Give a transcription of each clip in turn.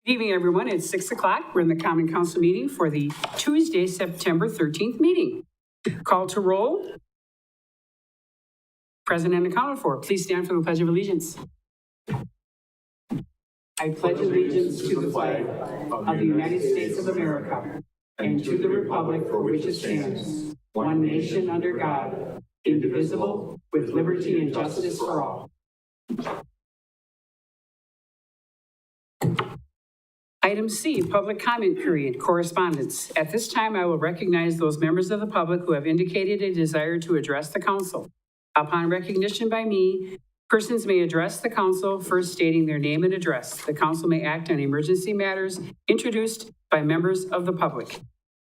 Good evening, everyone. It's 6 o'clock. We're in the Common Council meeting for the Tuesday, September 13th meeting. Call to roll. Present and accounted for. Please stand for the Pledge of Allegiance. I pledge allegiance to the flag of the United States of America and to the republic for which it stands, one nation under God, indivisible, with liberty and justice for all. Item C, public comment period, correspondence. At this time, I will recognize those members of the public who have indicated a desire to address the council. Upon recognition by me, persons may address the council, first stating their name and address. The council may act on emergency matters introduced by members of the public.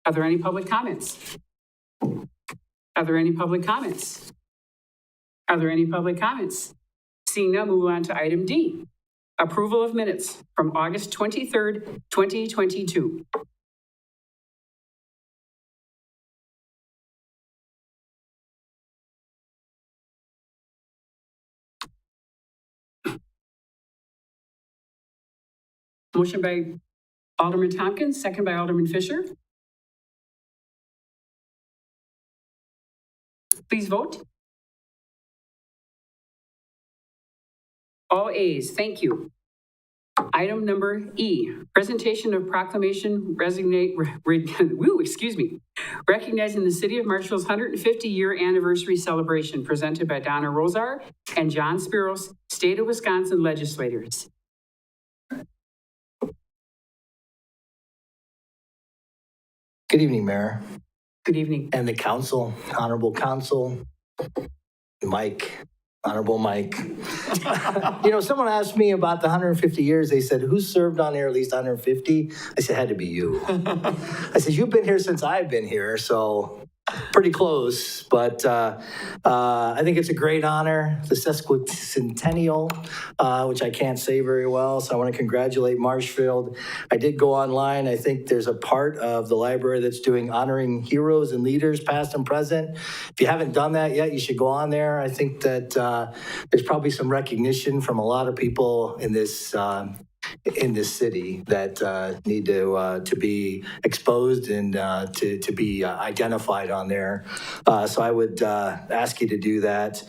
Are there any public comments? Are there any public comments? Are there any public comments? Seeing none, move on to item D. Approval of minutes from August 23rd, 2022. Motion by Alderman Tompkins, second by Alderman Fisher. Please vote. All A's, thank you. Item number E, presentation of proclamation recognizing the City of Marshfield's 150-year anniversary celebration, presented by Donna Rosar and John Spiros, State of Wisconsin legislators. Good evening, Mayor. Good evening. And the council, honorable council, Mike, honorable Mike. You know, someone asked me about the 150 years. They said, who served on here at least 150? I said, had to be you. I said, you've been here since I've been here, so pretty close. But I think it's a great honor, the sesquicentennial, which I can't say very well. So I want to congratulate Marshfield. I did go online. I think there's a part of the library that's doing honoring heroes and leaders, past and present. If you haven't done that yet, you should go on there. I think that there's probably some recognition from a lot of people in this city that need to be exposed and to be identified on there. So I would ask you to do that.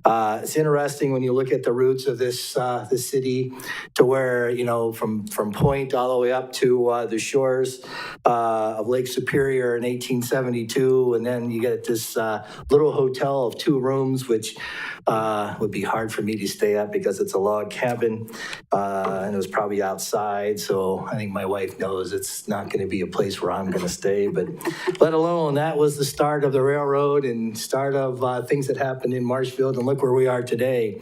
It's interesting when you look at the roots of this city, to where, you know, from Point all the way up to the shores of Lake Superior in 1872, and then you get this little hotel of 2 rooms, which would be hard for me to stay at because it's a log cabin, and it was probably outside, so I think my wife knows it's not going to be a place where I'm going to stay, but let alone that was the start of the railroad and start of things that happened in Marshfield, and look where we are today,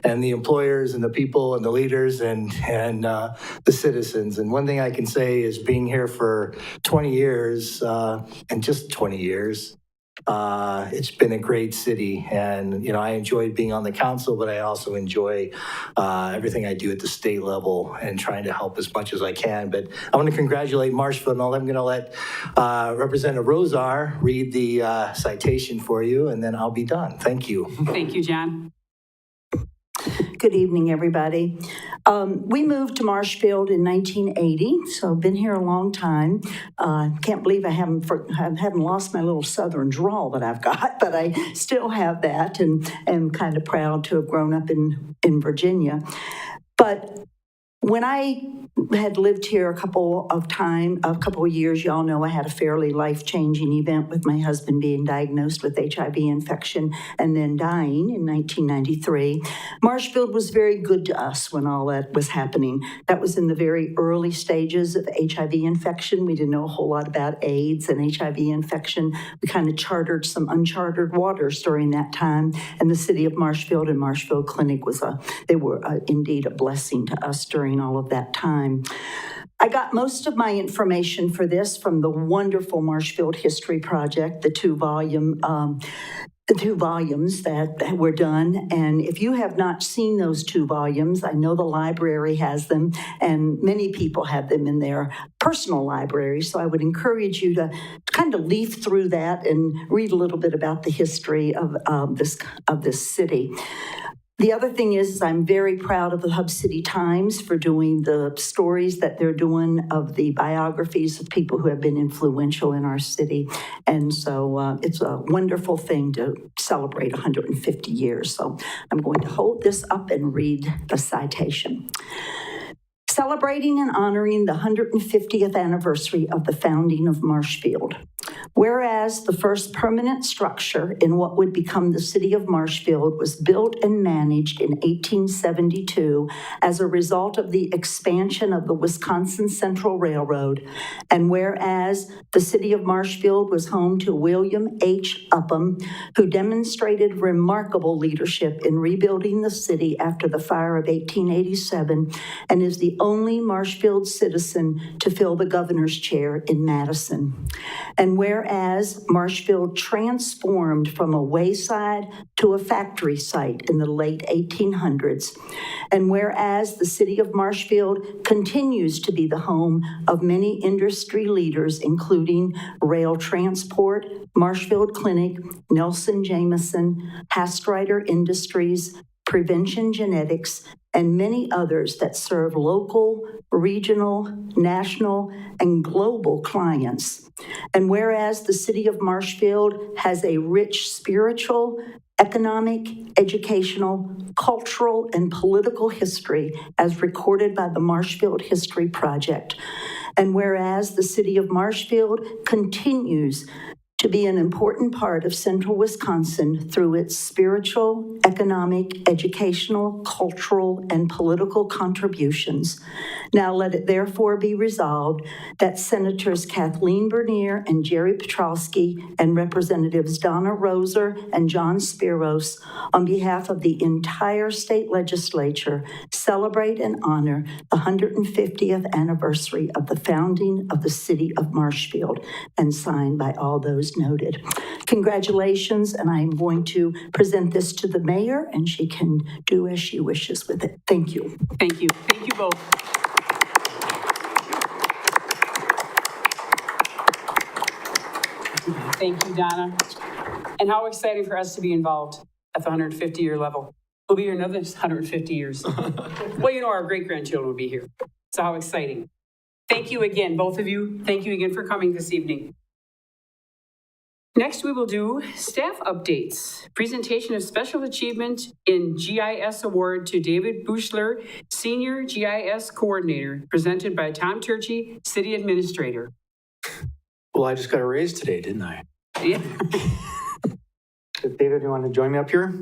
and the employers and the people and the leaders and the citizens. And one thing I can say is, being here for 20 years, and just 20 years, it's been a great city, and you know, I enjoyed being on the council, but I also enjoy everything I do at the state level and trying to help as much as I can. But I want to congratulate Marshfield, and I'm going to let Representative Rosar read the citation for you, and then I'll be done. Thank you. Thank you, John. Good evening, everybody. We moved to Marshfield in 1980, so I've been here a long time. Can't believe I haven't lost my little southern drawl that I've got, but I still have that, and am kind of proud to have grown up in Virginia. But when I had lived here a couple of years, y'all know I had a fairly life-changing event with my husband being diagnosed with HIV infection and then dying in 1993. Marshfield was very good to us when all that was happening. That was in the very early stages of HIV infection. We didn't know a whole lot about AIDS and HIV infection. We kind of chartered some uncharted waters during that time, and the city of Marshfield and Marshfield Clinic they were indeed a blessing to us during all of that time. I got most of my information for this from the wonderful Marshfield History Project, the two volumes that were done. And if you have not seen those 2 volumes, I know the library has them, and many people have them in their personal library. So I would encourage you to kind of leaf through that and read a little bit about the history of this city. The other thing is I'm very proud of the Hub City Times for doing the stories that they're doing of the biographies of people who have been influential in our city. And so it's a wonderful thing to celebrate 150 years. So I'm going to hold this up and read the citation. Celebrating and honoring the 150th anniversary of the founding of Marshfield. Whereas the first permanent structure in what would become the city of Marshfield was built and managed in 1872 as a result of the expansion of the Wisconsin Central Railroad, and whereas the city of Marshfield was home to William H. Upham, who demonstrated remarkable leadership in rebuilding the city after the fire of 1887 and is the only Marshfield citizen to fill the governor's chair in Madison. And whereas Marshfield transformed from a wayside to a factory site in the late 1800s, and whereas the city of Marshfield continues to be the home of many industry leaders, including rail transport, Marshfield Clinic, Nelson Jameson, Hastreiter Industries, Prevention Genetics, and many others that serve local, regional, national, and global clients. And whereas the city of Marshfield has a rich spiritual, economic, educational, cultural, and political history as recorded by the Marshfield History Project. And whereas the city of Marshfield continues to be an important part of central Wisconsin through its spiritual, economic, educational, cultural, and political contributions. Now let it therefore be resolved that Senators Kathleen Bernier and Jerry Petrowski and Representatives Donna Roser and John Spiros, on behalf of the entire state legislature, celebrate and honor the 150th anniversary of the founding of the city of Marshfield, and signed by all those noted. Congratulations, and I'm going to present this to the mayor, and she can do as she wishes with it. Thank you. Thank you. Thank you both. Thank you, Donna. And how exciting for us to be involved at the 150-year level. We'll be here another 150 years. Well, you know, our great-grandchildren will be here. So how exciting. Thank you again, both of you. Thank you again for coming this evening. Next, we will do staff updates. Presentation of Special Achievement in GIS Award to David Buchler, Senior GIS Coordinator, presented by Tom Turchi, City Administrator. Well, I just got a raise today, didn't I? Yeah. David, you want to join me up here?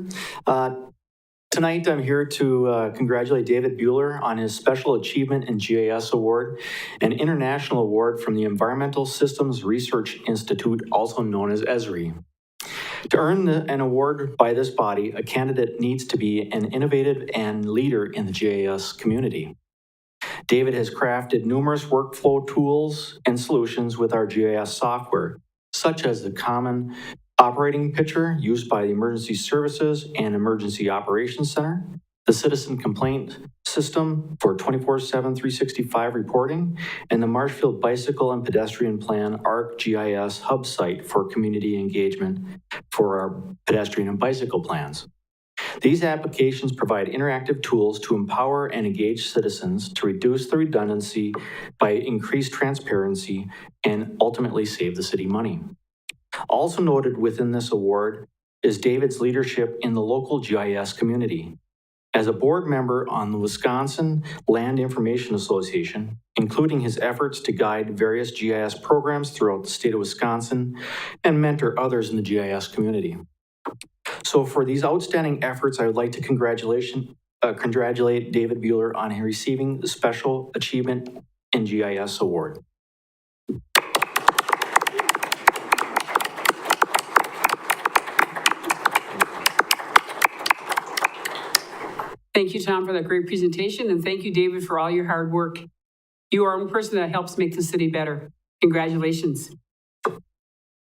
Tonight, I'm here to congratulate David Bueller on his Special Achievement in GIS Award, an international award from the Environmental Systems Research Institute, also known as ESRI. To earn an award by this body, a candidate needs to be an innovative and leader in the GIS community. David has crafted numerous workflow tools and solutions with our GIS software, such as the Common Operating Picture used by the Emergency Services and Emergency Operations Center, the Citizen Complaint System for 24/7, 365 reporting, and the Marshfield Bicycle and Pedestrian Plan ArcGIS hub site for community engagement for our pedestrian and bicycle plans. These applications provide interactive tools to empower and engage citizens to reduce the redundancy by increased transparency and ultimately save the city money. Also noted within this award is David's leadership in the local GIS community. As a board member on the Wisconsin Land Information Association, including his efforts to guide various GIS programs throughout the state of Wisconsin and mentor others in the GIS community. So for these outstanding efforts, I would like to congratulate David Bueller on receiving the Special Achievement in GIS Award. Thank you, Tom, for that great presentation, and thank you, David, for all your hard work. You are one person that helps make the city better. Congratulations.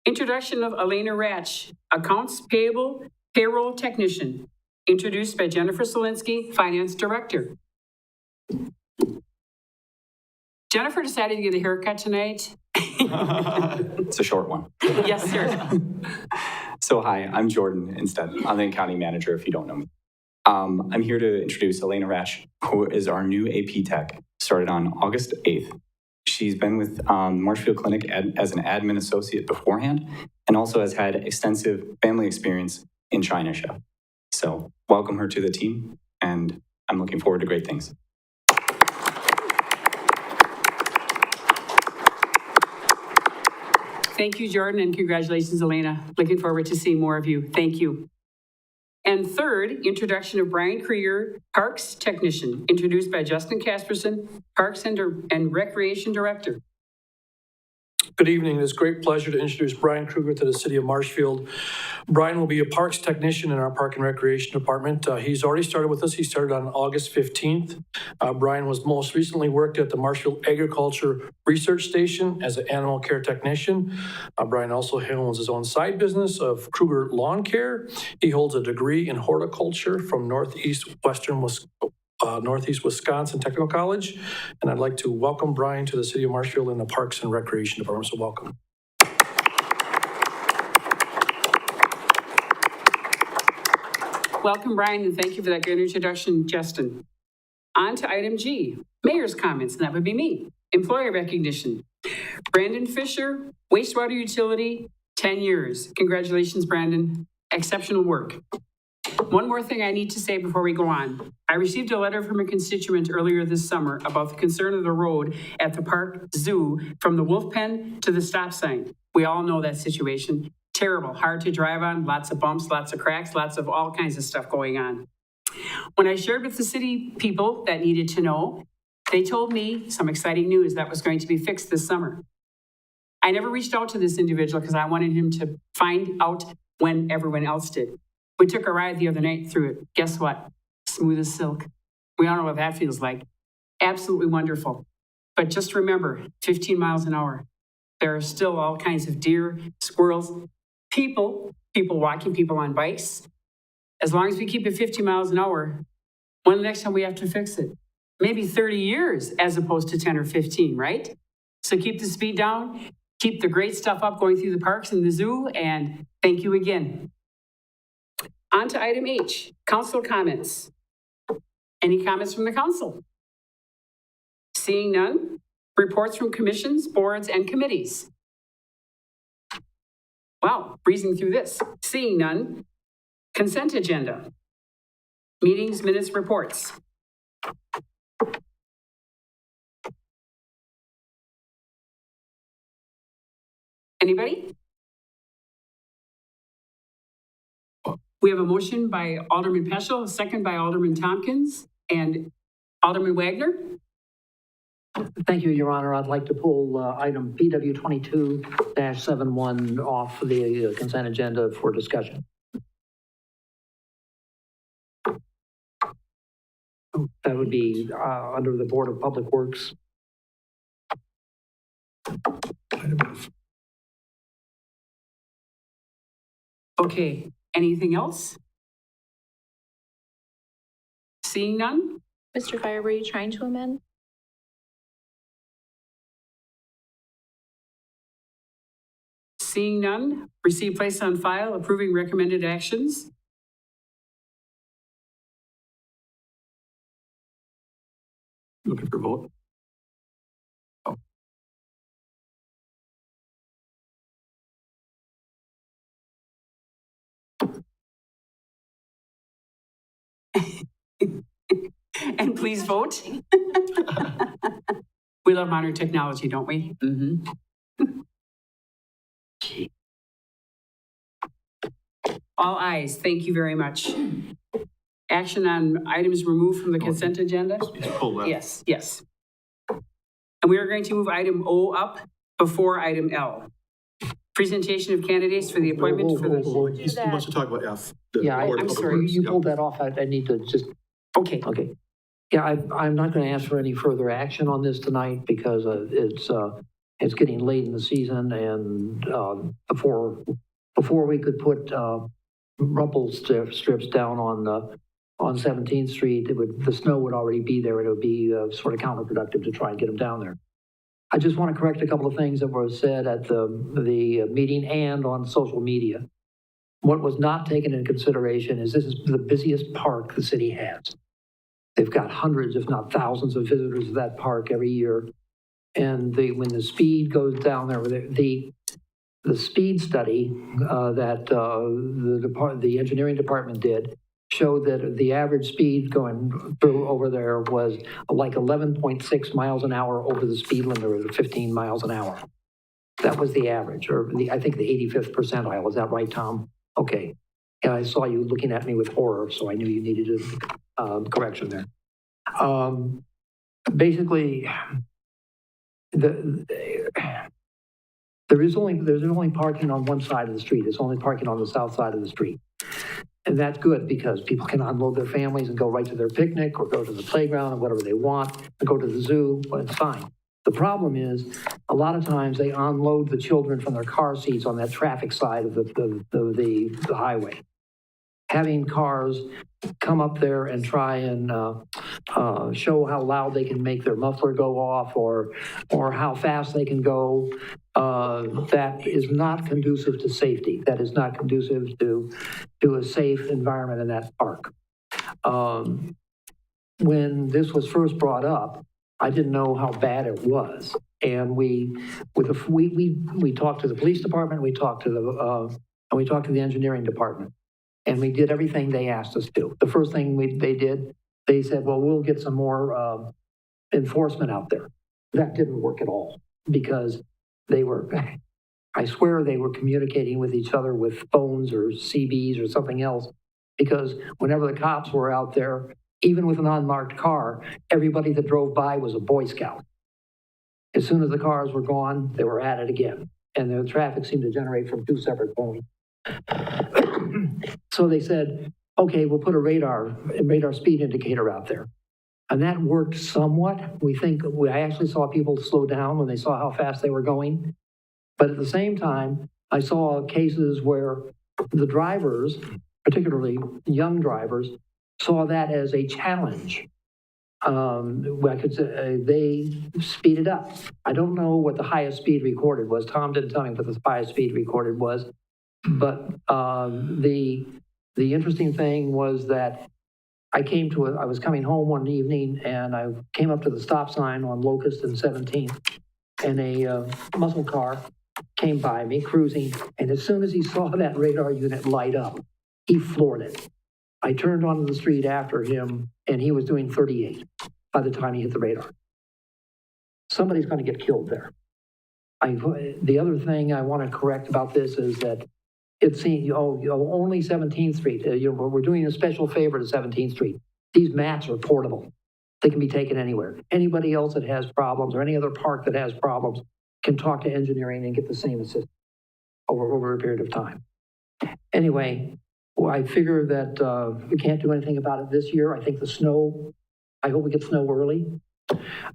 Introduction of Elena Ratch, Accounts Payable Payroll Technician, introduced by Jennifer Solinsky, Finance Director. Jennifer decided to get a haircut tonight. It's a short one. Yes, sir. So hi, I'm Jordan instead. I'm the accounting manager if you don't know me. I'm here to introduce Elena Rash, who is our new AP Tech, started on August 8th. She's been with Marshfield Clinic as an admin associate beforehand, and also has had extensive family experience in China chef. So welcome her to the team, and I'm looking forward to great things. Thank you, Jordan, and congratulations, Elena. Looking forward to seeing more of you. Thank you. And third, introduction of Brian Krieger, Parks Technician, introduced by Justin Casperson, Parks and Recreation Director. Good evening. It's a great pleasure to introduce Brian Kruger to the city of Marshfield. Brian will be a parks technician in our Park and Recreation Department. He's already started with us. He started on August 15th. Brian was most recently worked at the Marshfield Agriculture Research Station as an animal care technician. Brian also owns his own side business of Kruger Lawn Care. He holds a degree in horticulture from Northeast Wisconsin Technical College. And I'd like to welcome Brian to the city of Marshfield in the Parks and Recreation Department. So welcome. Welcome, Brian, and thank you for that good introduction, Justin. On to item G, mayor's comments, and that would be me. Employer recognition. Brandon Fisher, wastewater utility, 10 years. Congratulations, Brandon. Exceptional work. One more thing I need to say before we go on. I received a letter from a constituent earlier this summer about the concern of the road at the Park Zoo from the Wolf Pen to the stop sign. We all know that situation. Terrible, hard to drive on, lots of bumps, lots of cracks, lots of all kinds of stuff going on. When I shared with the city people that needed to know, they told me some exciting news that was going to be fixed this summer. I never reached out to this individual because I wanted him to find out when everyone else did. We took a ride the other night through it. Guess what? Smooth as silk. We all know what that feels like. Absolutely wonderful. But just remember, 15 miles an hour. There are still all kinds of deer, squirrels, people walking, people on bikes. As long as we keep it 50 miles an hour, when the next time we have to fix it? Maybe 30 years as opposed to 10 or 15, right? So keep the speed down, keep the great stuff up going through the parks and the zoo, and thank you again. On to item H, council comments. Any comments from the council? Seeing none, reports from commissions, boards, and committees. Wow, breezing through this. Seeing none, consent agenda. Meetings, minutes, reports. Anybody? We have a motion by Alderman Peschel, a second by Alderman Tompkins, and Alderman Wagner. Thank you, Your Honor. I'd like to pull item PW 22-71 off the consent agenda for discussion. That would be under the Board of Public Works. Okay, anything else? Seeing none? Mr. Fire, were you trying to amend? Seeing none, receive, place on file, approving recommended actions. Looking for a vote. And please vote. We love modern technology, don't we? Mm-hmm. All ayes, thank you very much. Action on items removed from the consent agenda? Yes, yes. And we are going to move item O up before item L. Presentation of candidates for the appointment for the... He wants to talk about F. Yeah, I'm sorry. You pulled that off. I need to just, Okay, okay. Yeah, I'm not going to ask for any further action on this tonight because it's getting late in the season, and before we could put rumble strips down on 17th Street, the snow would already be there, and it would be sort of counterproductive to try and get them down there. I just want to correct a couple of things that were said at the meeting and on social media. What was not taken into consideration is this is the busiest park the city has. They've got hundreds, if not thousands, of visitors to that park every year. And when the speed goes down there, the speed study that the engineering department did showed that the average speed going through over there was like 11.6 miles an hour over the speed limit of 15 miles an hour. That was the average, or I think the 85th percentile. Is that right, Tom? Okay. Yeah, I saw you looking at me with horror, so I knew you needed a correction there. Basically, there's only parking on one side of the street. It's only parking on the south side of the street. And that's good because people can unload their families and go right to their picnic or go to the playground or whatever they want and go to the zoo, but it's fine. The problem is a lot of times they unload the children from their car seats on that traffic side of the highway. Having cars come up there and try and show how loud they can make their muffler go off or how fast they can go, that is not conducive to safety. That is not conducive to a safe environment in that park. When this was first brought up, I didn't know how bad it was. And we talked to the police department, we talked to the engineering department. And we did everything they asked us to. The first thing they did, they said, well, we'll get some more enforcement out there. That didn't work at all because I swear they were communicating with each other with phones or CBs or something else, because whenever the cops were out there, even with an unmarked car, everybody that drove by was a Boy Scout. As soon as the cars were gone, they were at it again. And the traffic seemed to generate from two separate points. So they said, okay, we'll put a radar speed indicator out there. And that worked somewhat. I actually saw people slow down when they saw how fast they were going. But at the same time, I saw cases where the drivers, particularly young drivers, saw that as a challenge. I could say they speeded up. I don't know what the highest speed recorded was. Tom didn't tell me what the highest speed recorded was. But the interesting thing was that I was coming home one evening and I came up to the stop sign on Locust and 17th, and a muscle car came by me cruising, and as soon as he saw that radar unit light up, he floored it. I turned onto the street after him and he was doing 38 by the time he hit the radar. Somebody's going to get killed there. The other thing I want to correct about this is that it's only 17th Street. We're doing a special favor to 17th Street. These mats are portable. They can be taken anywhere. Anybody else that has problems or any other park that has problems can talk to engineering and get the same assistance over a period of time. Anyway, I figure that we can't do anything about it this year. I think I hope we get snow early.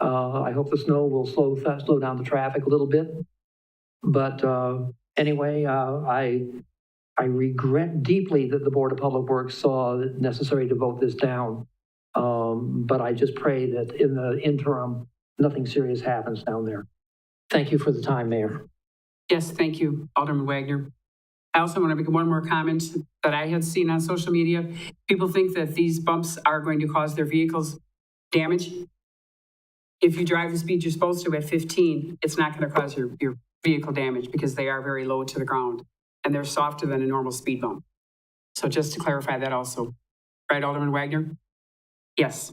I hope the snow will slow down the traffic a little bit. But anyway, I regret deeply that the Board of Public Works saw it necessary to vote this down. But I just pray that in the interim, nothing serious happens down there. Thank you for the time, Mayor. Yes, thank you, Alderman Wagner. I also want to make one more comment that I had seen on social media. People think that these bumps are going to cause their vehicles damage. If you drive the speed you're supposed to at 15, it's not going to cause your vehicle damage because they are very low to the ground and they're softer than a normal speed bump. So just to clarify that also. Right, Alderman Wagner? Yes.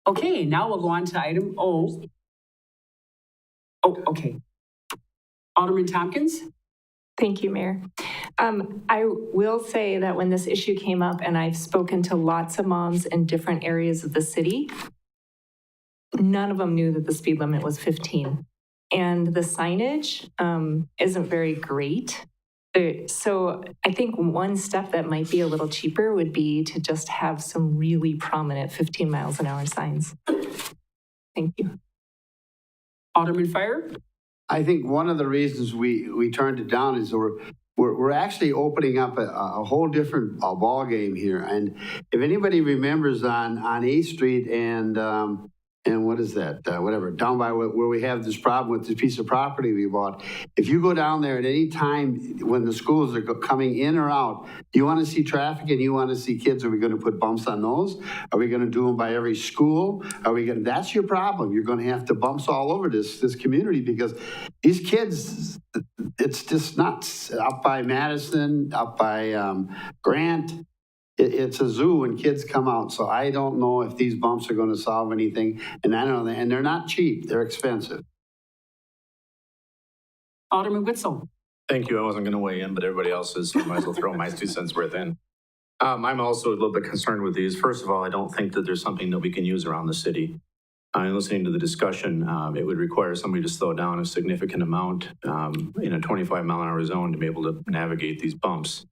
Okay, now we'll go on to item O. Oh, okay. Alderman Tompkins? Thank you, Mayor. I will say that when this issue came up, and I've spoken to lots of moms in different areas of the city, none of them knew that the speed limit was 15. And the signage isn't very great. So I think one step that might be a little cheaper would be to just have some really prominent 15 miles an hour signs. Thank you. Alderman Fire? I think one of the reasons we turned it down is we're actually opening up a whole different ball game here. And if anybody remembers on 8th Street and and what is that? Whatever, down by where we have this problem with this piece of property we bought. If you go down there at any time when the schools are coming in or out, you want to see traffic and you want to see kids, are we going to put bumps on those? Are we going to do them by every school? Are we going to, that's your problem. You're going to have to bumps all over this community because these kids, it's just nuts. Up by Madison, up by Grant, it's a zoo when kids come out. So I don't know if these bumps are going to solve anything. And I don't know, and they're not cheap. They're expensive. Alderman Witzel. Thank you. I wasn't going to weigh in, but everybody else is, so I might as well throw my 2 cents worth in. I'm also a little bit concerned with these. First of all, I don't think that there's something that we can use around the city. Listening to the discussion, it would require somebody to slow down a significant amount in a 25-mile-an-hour zone to be able to navigate these bumps.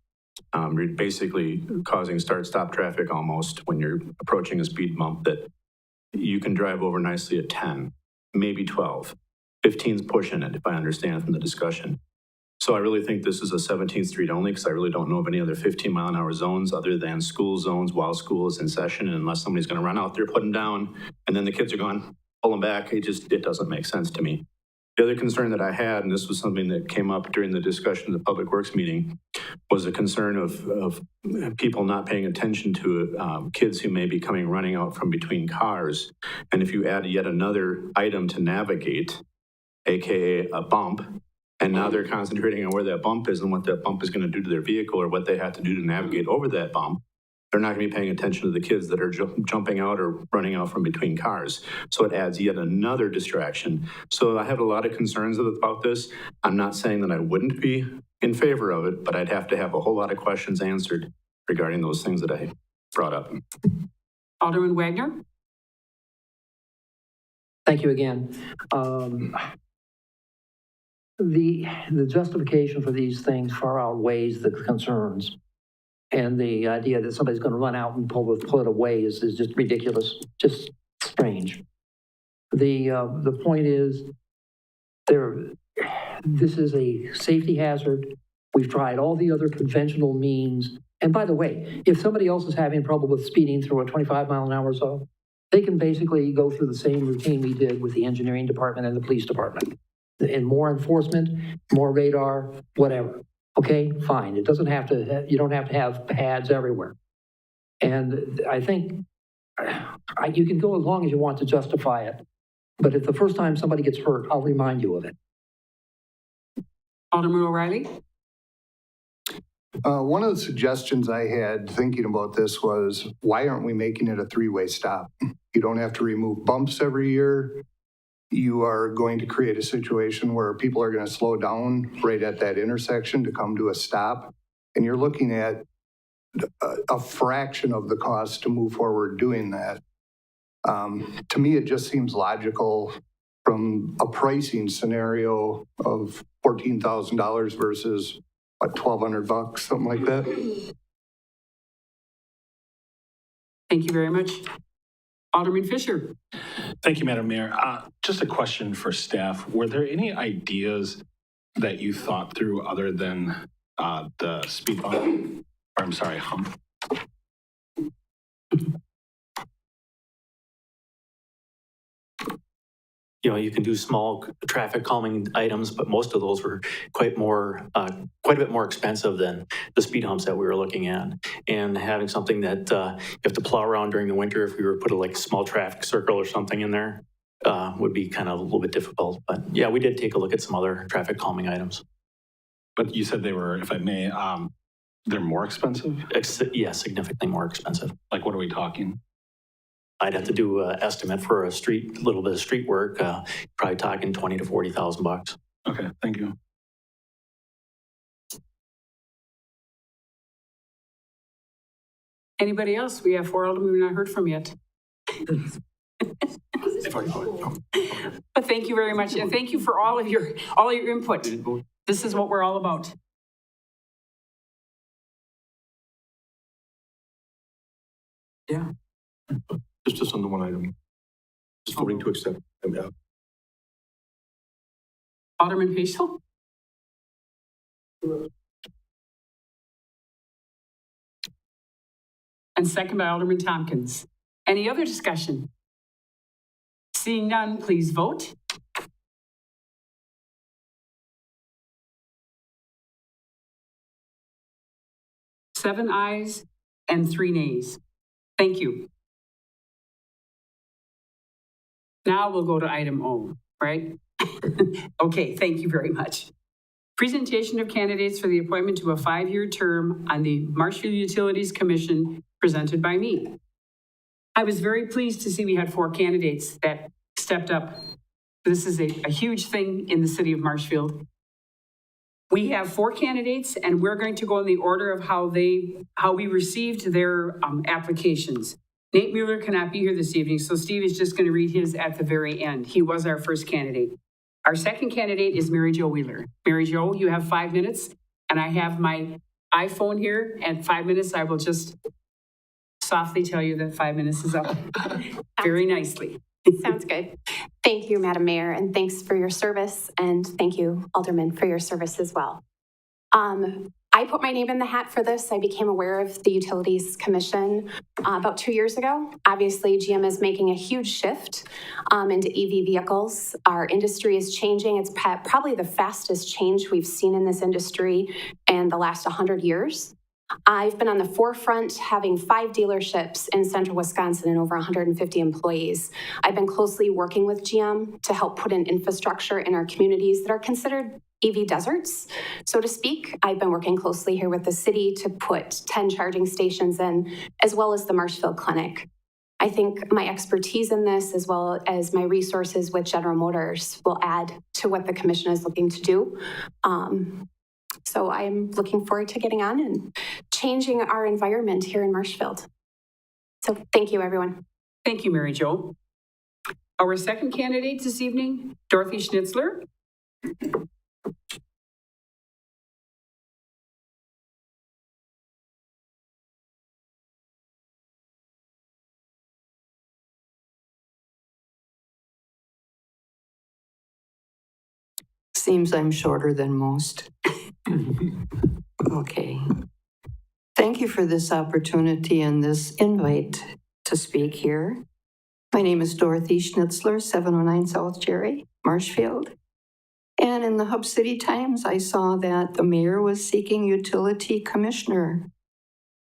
Basically causing start-stop traffic almost when you're approaching a speed bump that you can drive over nicely at 10, maybe 12. 15's pushing it, if I understand from the discussion. So I really think this is a 17th Street only because I really don't know of any other 15-mile-an-hour zones other than school zones while school is in session. And unless somebody's going to run out there, put them down, and then the kids are going, pull them back, it doesn't make sense to me. The other concern that I had, and this was something that came up during the discussion of the Public Works meeting, was a concern of people not paying attention to kids who may be running out from between cars. And if you add yet another item to navigate, AKA a bump, and now they're concentrating on where that bump is and what that bump is going to do to their vehicle or what they have to do to navigate over that bump, they're not going to be paying attention to the kids that are jumping out or running out from between cars. So it adds yet another distraction. So I have a lot of concerns about this. I'm not saying that I wouldn't be in favor of it, but I'd have to have a whole lot of questions answered regarding those things that I brought up. Alderman Wagner. Thank you again. The justification for these things far outweighs the concerns. And the idea that somebody's going to run out and pull it away is just ridiculous, just strange. The point is, this is a safety hazard. We've tried all the other conventional means. And by the way, if somebody else is having trouble with speeding through a 25-mile-an-hour zone, they can basically go through the same routine we did with the engineering department and the police department. And more enforcement, more radar, whatever. Okay, fine. It doesn't have to, you don't have to have pads everywhere. And I think you can go as long as you want to justify it. But if the first time somebody gets hurt, I'll remind you of it. Alderman O'Reilly. One of the suggestions I had thinking about this was, why aren't we making it a three-way stop? You don't have to remove bumps every year. You are going to create a situation where people are going to slow down right at that intersection to come to a stop. And you're looking at a fraction of the cost to move forward doing that. To me, it just seems logical from a pricing scenario of $14,000 versus what, $1,200, something like that. Thank you very much. Alderman Fisher. Thank you, Madam Mayor. Just a question for staff. Were there any ideas that you thought through other than the speed bump? Or I'm sorry, hump? You can do small traffic calming items, but most of those were quite a bit more expensive than the speed humps that we were looking at. And having something that you have to plow around during the winter, if we were to put a small traffic circle or something in there, would be kind of a little bit difficult. But yeah, we did take a look at some other traffic calming items. But you said they were, if I may, they're more expensive? Yeah, significantly more expensive. Like, what are we talking? I'd have to do an estimate for a little bit of street work, probably talking $20,000 to $40,000. Okay, thank you. Anybody else? We have 4 aldermen we've not heard from yet. But thank you very much, and thank you for all of your input. This is what we're all about. Yeah. Just on the one item. Just voting to accept. Alderman Paschal? And second by Alderman Tompkins. Any other discussion? Seeing none, please vote. Seven ayes and 3 nays. Thank you. Now we'll go to item O, right? Okay, thank you very much. Presentation of candidates for the appointment to a 5-year term on the Marshfield Utilities Commission presented by me. I was very pleased to see we had 4 candidates that stepped up. This is a huge thing in the city of Marshfield. We have 4 candidates, and we're going to go in the order of how we received their applications. Nate Mueller cannot be here this evening, so Steve is just going to read his at the very end. He was our first candidate. Our second candidate is Mary Jo Wheeler. Mary Jo, you have 5 minutes, and I have my iPhone here. At 5 minutes, I will just softly tell you that 5 minutes is up. Very nicely. Sounds good. Thank you, Madam Mayor, and thanks for your service, and thank you, Alderman, for your service as well. I put my name in the hat for this. I became aware of the Utilities Commission about 2 years ago. Obviously, GM is making a huge shift into EV vehicles. Our industry is changing. It's probably the fastest change we've seen in this industry in the last 100 years. I've been on the forefront, having 5 dealerships in central Wisconsin and over 150 employees. I've been closely working with GM to help put in infrastructure in our communities that are considered EV deserts, so to speak. I've been working closely here with the city to put 10 charging stations in, as well as the Marshfield Clinic. I think my expertise in this, as well as my resources with General Motors, will add to what the commission is looking to do. So I'm looking forward to getting on and changing our environment here in Marshfield. So thank you, everyone. Thank you, Mary Jo. Our second candidate this evening, Dorothy Schnitzler. Seems I'm shorter than most. Okay. Thank you for this opportunity and this invite to speak here. My name is Dorothy Schnitzler, 709 South Cherry, Marshfield. And in the Hub City Times, I saw that the mayor was seeking utility commissioner.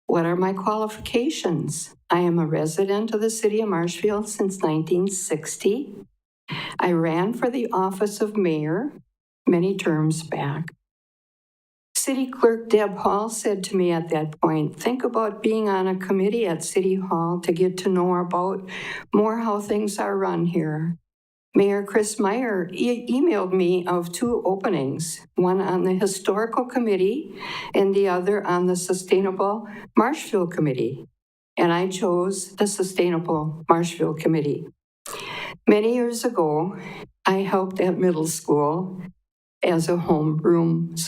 What are my qualifications? I am a resident of the city of Marshfield since 1960. I ran for the office of mayor many terms back. City Clerk Deb Hall said to me at that point, think about being on a committee at City Hall to get to know about more how things are run here. Mayor Chris Meyer emailed me of 2 openings, one on the Historical Committee and the other on the Sustainable Marshfield Committee. And I chose the Sustainable Marshfield Committee. Many years ago, I helped at middle school as a homeroom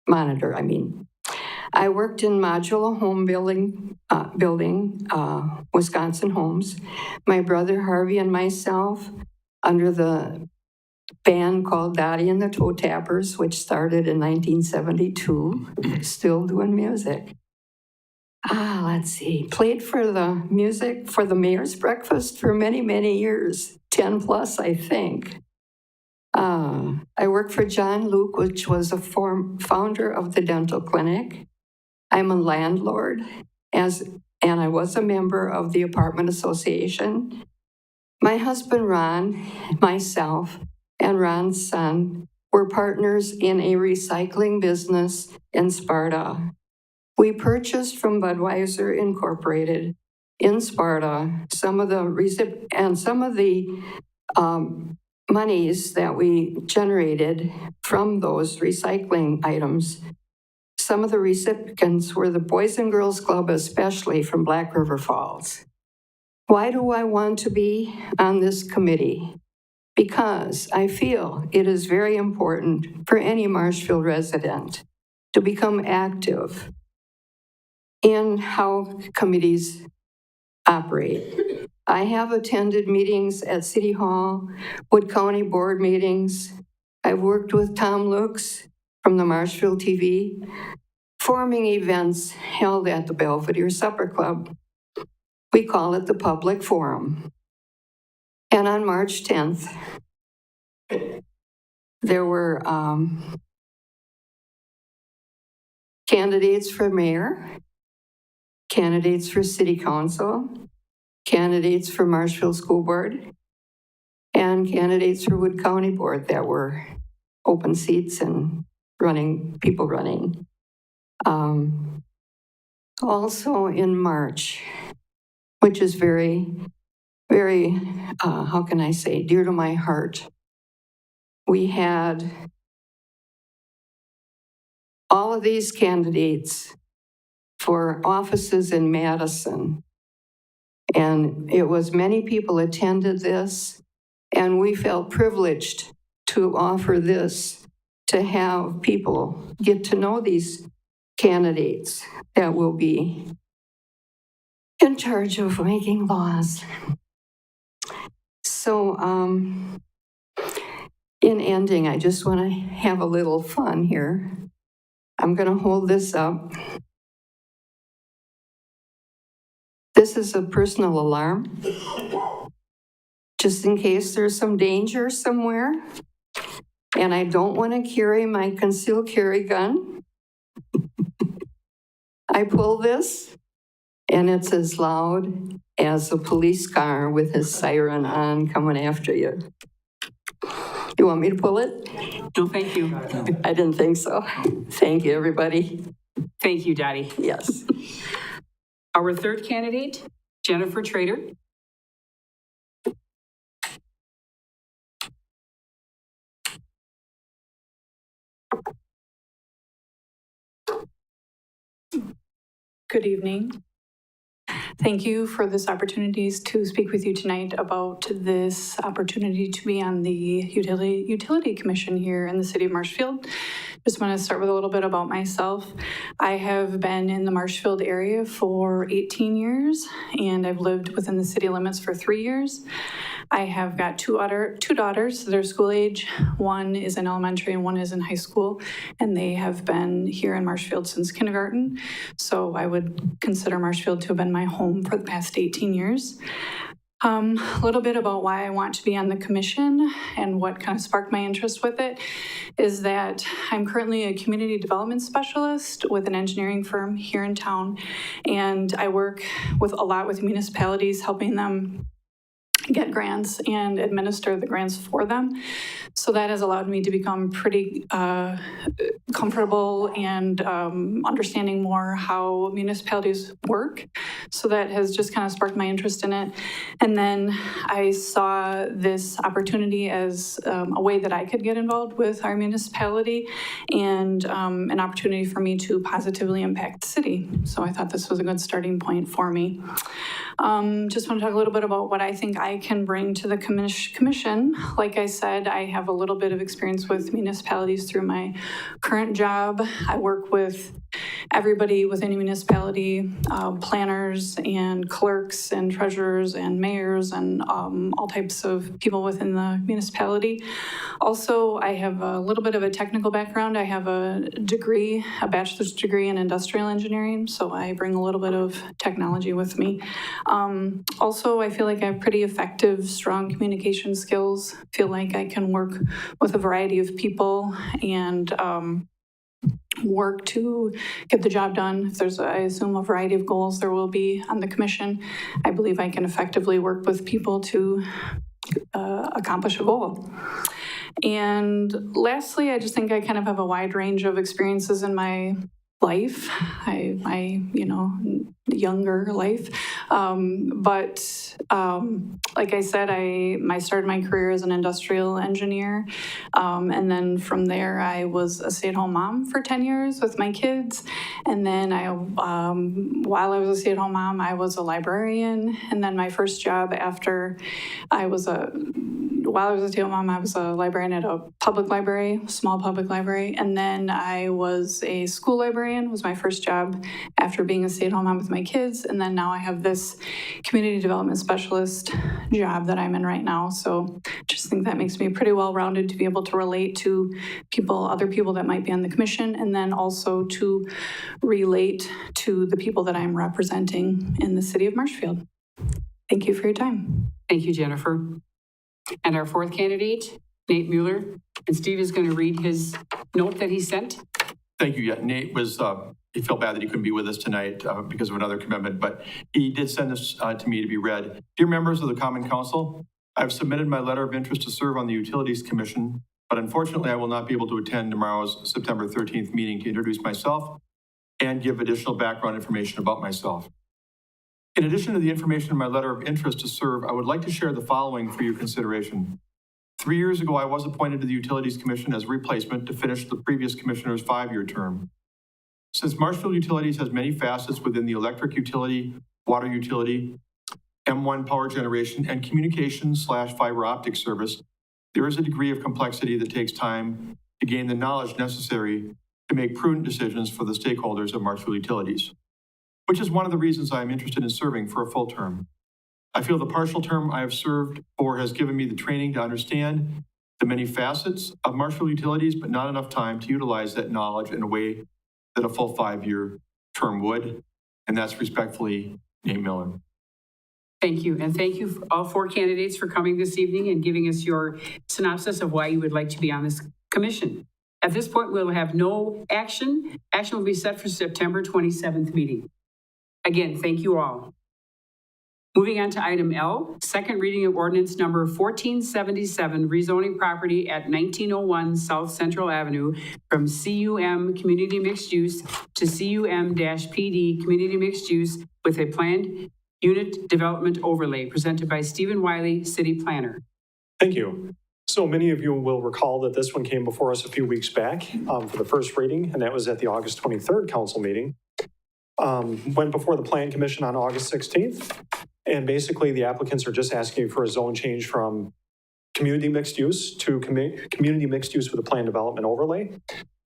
monitor. I worked in modular home building, Wisconsin Homes. My brother Harvey and myself, under the band called Dottie and the Toe Tappers, which started in 1972, still doing music. Let's see, played for the music for the mayor's breakfast for many, many years, 10 plus, I think. I worked for John Luke, which was a founder of the dental clinic. I'm a landlord, and I was a member of the apartment association. My husband Ron, myself, and Ron's son were partners in a recycling business in Sparta. We purchased from Budweiser Incorporated in Sparta some of the monies that we generated from those recycling items. Some of the recipients were the Boys and Girls Club, especially from Black River Falls. Why do I want to be on this committee? Because I feel it is very important for any Marshfield resident to become active in how committees operate. I have attended meetings at City Hall, Wood County Board meetings. I've worked with Tom Looks from the Marshfield TV, forming events held at the Belvedere Supper Club. We call it the Public Forum. And on March 10th, there were candidates for mayor, candidates for city council, candidates for Marshfield School Board, and candidates for Wood County Board that were open seats and people running. Also in March, which is very, very, how can I say, dear to my heart, we had all of these candidates for offices in Madison. And it was many people attended this, and we felt privileged to offer this to have people get to know these candidates that will be in charge of making laws. So in ending, I just want to have a little fun here. I'm going to hold this up. This is a personal alarm, just in case there's some danger somewhere. And I don't want to carry my concealed carry gun. I pull this, and it's as loud as a police car with his siren on coming after you. You want me to pull it? No, thank you. I didn't think so. Thank you, everybody. Thank you, Dottie. Yes. Our third candidate, Jennifer Trader. Good evening. Thank you for this opportunity to speak with you tonight about this opportunity to be on the Utility Commission here in the city of Marshfield. Just want to start with a little bit about myself. I have been in the Marshfield area for 18 years, and I've lived within the city limits for 3 years. I have got two daughters. They're school age. One is in elementary and one is in high school, and they have been here in Marshfield since kindergarten. So I would consider Marshfield to have been my home for the past 18 years. A little bit about why I want to be on the commission and what kind of sparked my interest with it is that I'm currently a community development specialist with an engineering firm here in town, and I work with a lot with municipalities, helping them get grants and administer the grants for them. So that has allowed me to become pretty comfortable and understanding more how municipalities work. So that has just kind of sparked my interest in it. And then I saw this opportunity as a way that I could get involved with our municipality and an opportunity for me to positively impact the city. So I thought this was a good starting point for me. Just want to talk a little bit about what I think I can bring to the commission. Like I said, I have a little bit of experience with municipalities through my current job. I work with everybody within a municipality, planners and clerks and treasurers and mayors and all types of people within the municipality. Also, I have a little bit of a technical background. I have a degree, a bachelor's degree in industrial engineering, so I bring a little bit of technology with me. Also, I feel like I have pretty effective, strong communication skills. Feel like I can work with a variety of people and work to get the job done. If there's, I assume, a variety of goals there will be on the commission, I believe I can effectively work with people to accomplish a goal. And lastly, I just think I kind of have a wide range of experiences in my life, my younger life. Like I said, I started my career as an industrial engineer. And then from there, I was a stay-at-home mom for 10 years with my kids. And then while I was a stay-at-home mom, I was a librarian. And then my first job after while I was a stay-at-home mom, I was a librarian at a public library, small public library. And then I was a school librarian, was my first job after being a stay-at-home mom with my kids. And then now I have this community development specialist job that I'm in right now. So just think that makes me pretty well-rounded to be able to relate to other people that might be on the commission, and then also to relate to the people that I'm representing in the city of Marshfield. Thank you for your time. Thank you, Jennifer. And our fourth candidate, Nate Mueller. And Steve is going to read his note that he sent. Thank you. Yeah, Nate was, he felt bad that he couldn't be with us tonight because of another commitment, but he did send this to me to be read. Dear members of the Common Council, I've submitted my letter of interest to serve on the Utilities Commission, but unfortunately I will not be able to attend tomorrow's September 13th meeting to introduce myself and give additional background information about myself. In addition to the information in my letter of interest to serve, I would like to share the following for your consideration. 3 years ago, I was appointed to the Utilities Commission as a replacement to finish the previous commissioner's 5-year term. Since Marshfield Utilities has many facets within the electric utility, water utility, M1 power generation, and communications/fiber optic service, there is a degree of complexity that takes time to gain the knowledge necessary to make prudent decisions for the stakeholders of Marshfield Utilities, which is one of the reasons I am interested in serving for a full term. I feel the partial term I have served for has given me the training to understand the many facets of Marshfield Utilities, but not enough time to utilize that knowledge in a way that a full 5-year term would. And that's respectfully, Nate Miller. Thank you. And thank you, all 4 candidates, for coming this evening and giving us your synopsis of why you would like to be on this commission. At this point, we'll have no action. Action will be set for September 27th meeting. Again, thank you all. Moving on to item L, second reading of ordinance number 1477, rezoning property at 1901 South Central Avenue from CUM Community Mixed Use to CUM-PD Community Mixed Use with a planned unit development overlay, presented by Stephen Wiley, City Planner. Thank you. So many of you will recall that this one came before us a few weeks back for the first reading, and that was at the August 23rd council meeting. Went before the Plan Commission on August 16th. And basically, the applicants are just asking for a zone change from community mixed use to community mixed use with a planned development overlay,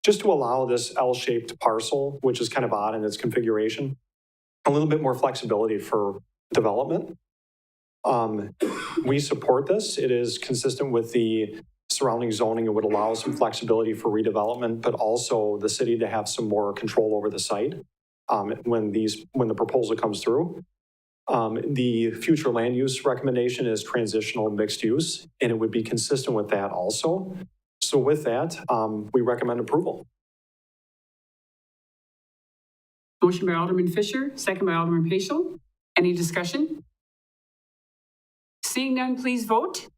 just to allow this L-shaped parcel, which is kind of odd in its configuration, a little bit more flexibility for development. We support this. It is consistent with the surrounding zoning. It would allow some flexibility for redevelopment, but also the city to have some more control over the site when the proposal comes through. The future land use recommendation is transitional mixed use, and it would be consistent with that also. So with that, we recommend approval. Motion by Alderman Fisher, second by Alderman Paschal. Any discussion? Seeing none, please vote.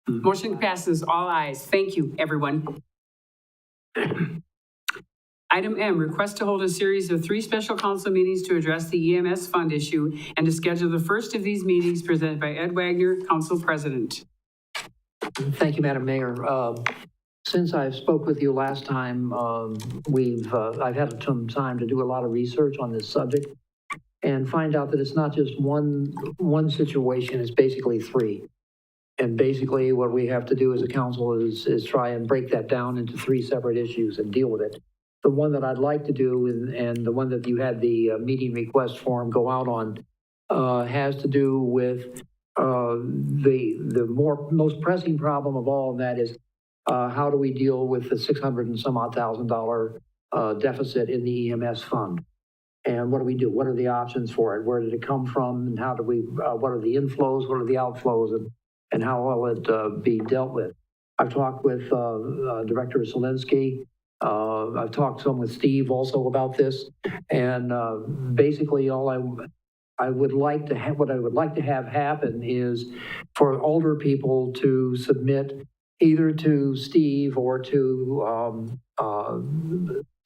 Motion passes, all ayes. Thank you, everyone. Item M, request to hold a series of 3 special council meetings to address the EMS fund issue and to schedule the first of these meetings presented by Ed Wagner, Council President. Thank you, Madam Mayor. Since I spoke with you last time, I've had some time to do a lot of research on this subject and find out that it's not just one situation, it's basically 3. And basically what we have to do as a council is try and break that down into 3 separate issues and deal with it. The one that I'd like to do, and the one that you had the meeting request form go out on, has to do with the most pressing problem of all, and that is how do we deal with the $600 and some odd thousand deficit in the EMS fund? And what do we do? What are the options for it? Where did it come from? And how do we, what are the inflows? What are the outflows? And how will it be dealt with? I've talked with Director Solinsky. I've talked some with Steve also about this. And basically all I would like to have, what I would like to have happen is for older people to submit either to Steve or to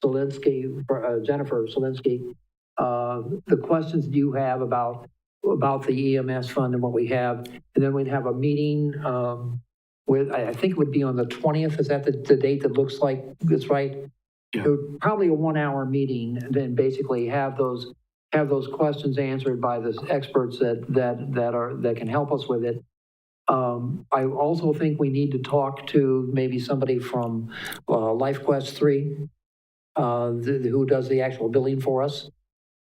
Solinsky, Jennifer Solinsky, the questions you have about the EMS fund and what we have. And then we'd have a meeting with, I think it would be on the 20th. Is that the date that looks like it's right? Yeah. Probably a 1-hour meeting, and then basically have those have those questions answered by the experts that can help us with it. I also think we need to talk to maybe somebody from LifeQuest 3, who does the actual billing for us,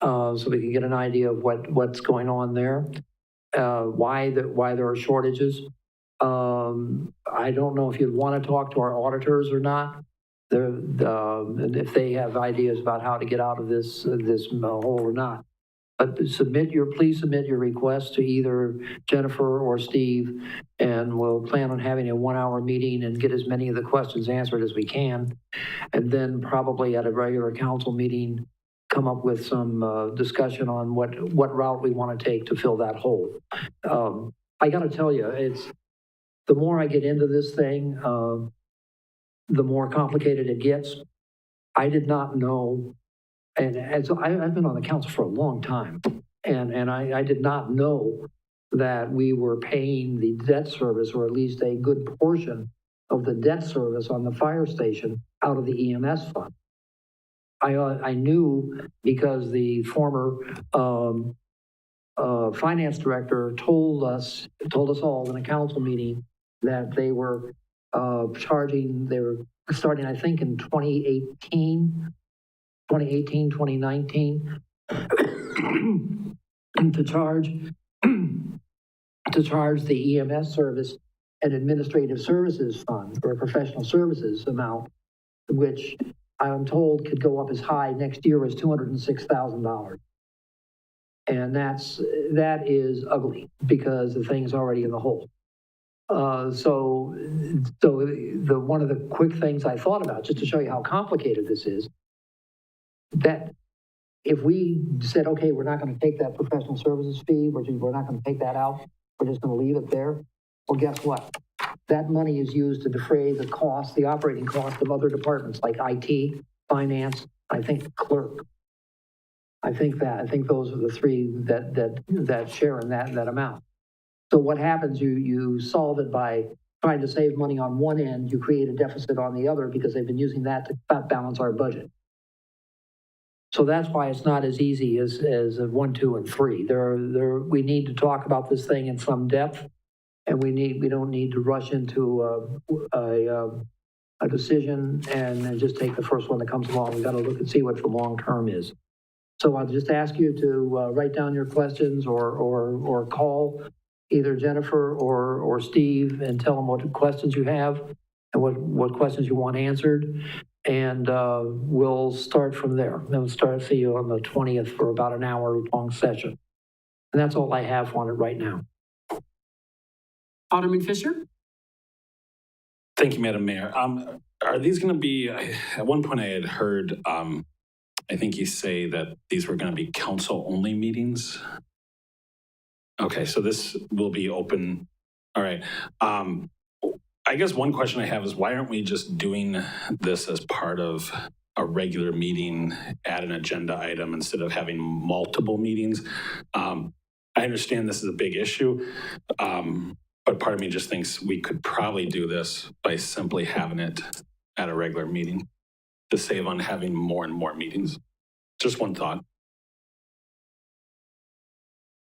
so we can get an idea of what's going on there, why there are shortages. I don't know if you'd want to talk to our auditors or not. And if they have ideas about how to get out of this hole or not. But please submit your request to either Jennifer or Steve, and we'll plan on having a 1-hour meeting and get as many of the questions answered as we can. And then probably at a regular council meeting, come up with some discussion on what route we want to take to fill that hole. I got to tell you, the more I get into this thing, the more complicated it gets. I did not know. And as I've been on the council for a long time, and I did not know that we were paying the debt service, or at least a good portion of the debt service on the fire station, out of the EMS fund. I knew because the former finance director told us all in a council meeting that they were starting, I think, in 2018, 2019, to charge the EMS service an administrative services fund, or a professional services amount, which I'm told could go up as high next year as $206,000. And that is ugly, because the thing's already in the hole. So one of the quick things I thought about, just to show you how complicated this is, that if we said, okay, we're not going to take that professional services fee, we're not going to take that out, we're just going to leave it there, well, guess what? That money is used to defray the operating cost of other departments like IT, finance, I think clerk. I think those are the three that share in that amount. So what happens, you solve it by trying to save money on one end, you create a deficit on the other, because they've been using that to balance our budget. So that's why it's not as easy as 1, 2, and 3. We need to talk about this thing in some depth, and we don't need to rush into a decision and just take the first one that comes along. We got to look and see what the long term is. So I'll just ask you to write down your questions, or call either Jennifer or Steve and tell them what questions you have and what questions you want answered. And we'll start from there. Then we'll see you on the 20th for about an hour-long session. And that's all I have on it right now. Alderman Fisher? Thank you, Madam Mayor. Are these going to be, at one point I had heard, I think you say that these were going to be council-only meetings? Okay, so this will be open. All right. I guess one question I have is, why aren't we just doing this as part of a regular meeting, add an agenda item instead of having multiple meetings? I understand this is a big issue, but part of me just thinks we could probably do this by simply having it at a regular meeting to save on having more and more meetings. Just one thought.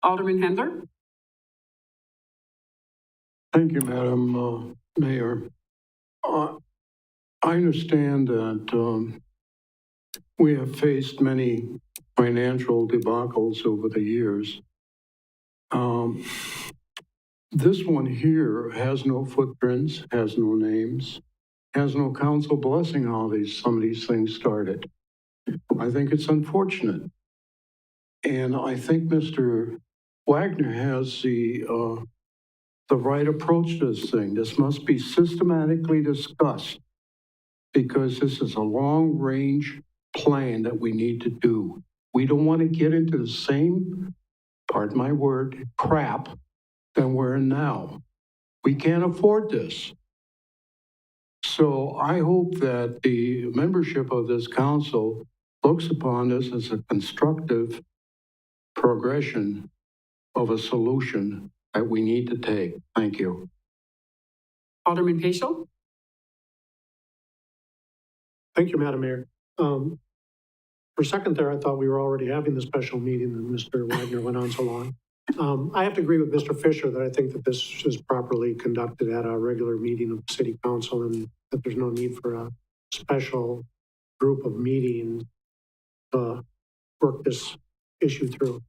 Alderman Hendler? Thank you, Madam Mayor. I understand that we have faced many financial debacles over the years. This one here has no footprints, has no names, has no council blessing some of these things started. I think it's unfortunate. And I think Mr. Wagner has the right approach to this thing. This must be systematically discussed, because this is a long-range plan that we need to do. We don't want to get into the same, pardon my word, crap than we're in now. We can't afford this. So I hope that the membership of this council looks upon this as a constructive progression of a solution that we need to take. Thank you. Alderman Paschal? Thank you, Madam Mayor. For a second there, I thought we were already having the special meeting that Mr. Wagner went on so long. I have to agree with Mr. Fisher that I think that this is properly conducted at a regular meeting of the city council and that there's no need for a special group of meetings to work this issue through.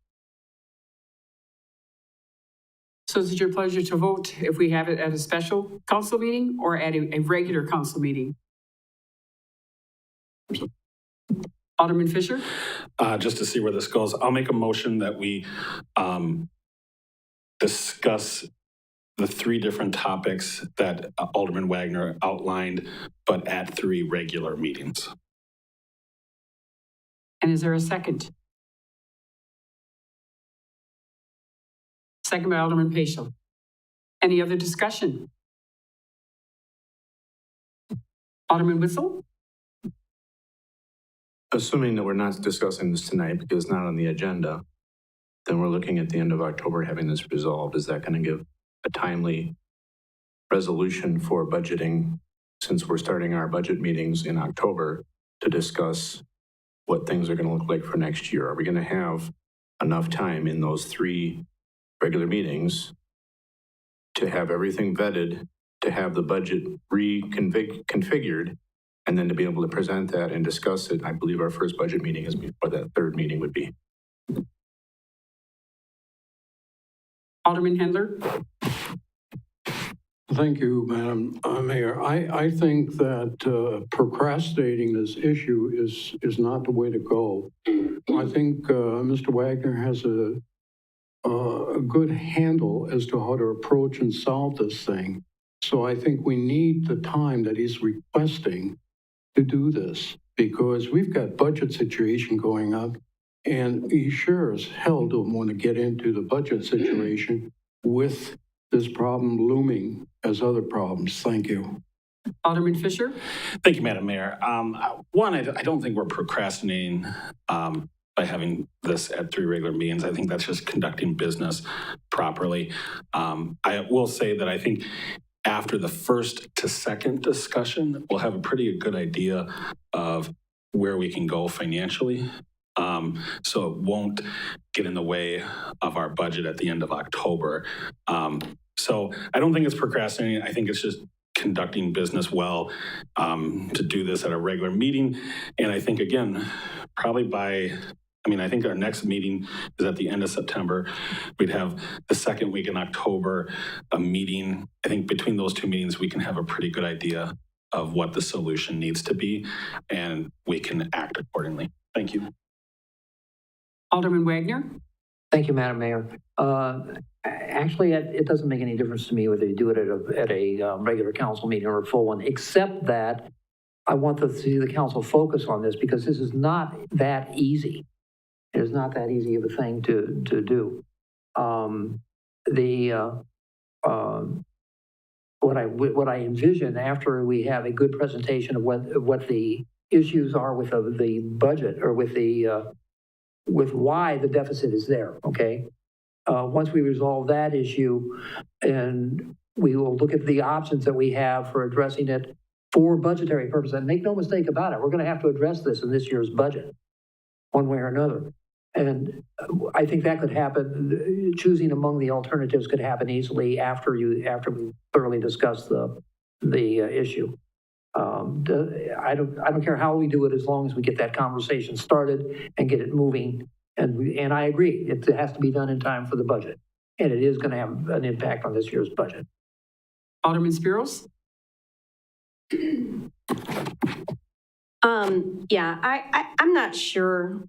So is it your pleasure to vote if we have it at a special council meeting or at a regular council meeting? Alderman Fisher? Just to see where this goes, I'll make a motion that we discuss the 3 different topics that Alderman Wagner outlined, but at 3 regular meetings. And is there a second? Second by Alderman Paschal. Any other discussion? Alderman Whistle? Assuming that we're not discussing this tonight because it's not on the agenda, then we're looking at the end of October having this resolved. Is that going to give a timely resolution for budgeting, since we're starting our budget meetings in October to discuss what things are going to look like for next year? Are we going to have enough time in those 3 regular meetings to have everything vetted, to have the budget reconfigured, and then to be able to present that and discuss it? I believe our first budget meeting is before that 3rd meeting would be. Alderman Handler? Thank you, Madam Mayor. I think that procrastinating this issue is not the way to go. I think Mr. Wagner has a good handle as to how to approach and solve this thing. So I think we need the time that he's requesting to do this, because we've got budget situation going up, and he sure as hell don't want to get into the budget situation with this problem looming as other problems. Thank you. Alderman Fisher? Thank you, Madam Mayor. One, I don't think we're procrastinating by having this at 3 regular meetings. I think that's just conducting business properly. I will say that I think after the first to second discussion, we'll have a pretty good idea of where we can go financially. So it won't get in the way of our budget at the end of October. So I don't think it's procrastinating. I think it's just conducting business well to do this at a regular meeting. And I think, again, probably I think our next meeting is at the end of September. We'd have the 2nd week in October, a meeting. I think between those 2 meetings, we can have a pretty good idea of what the solution needs to be, and we can act accordingly. Thank you. Alderman Wagner? Thank you, Madam Mayor. Actually, it doesn't make any difference to me whether you do it at a regular council meeting or a full one, except that I want to see the council focus on this, because this is not that easy. It is not that easy of a thing to do. What I envision after we have a good presentation of what the issues are with the budget, or with why the deficit is there, okay? Once we resolve that issue, and we will look at the options that we have for addressing it for budgetary purposes. And make no mistake about it, we're going to have to address this in this year's budget, one way or another. And I think that could happen. Choosing among the alternatives could happen easily after we thoroughly discuss the issue. I don't care how we do it, as long as we get that conversation started and get it moving. And I agree, it has to be done in time for the budget, and it is going to have an impact on this year's budget. Alderman Spiros? I'm not sure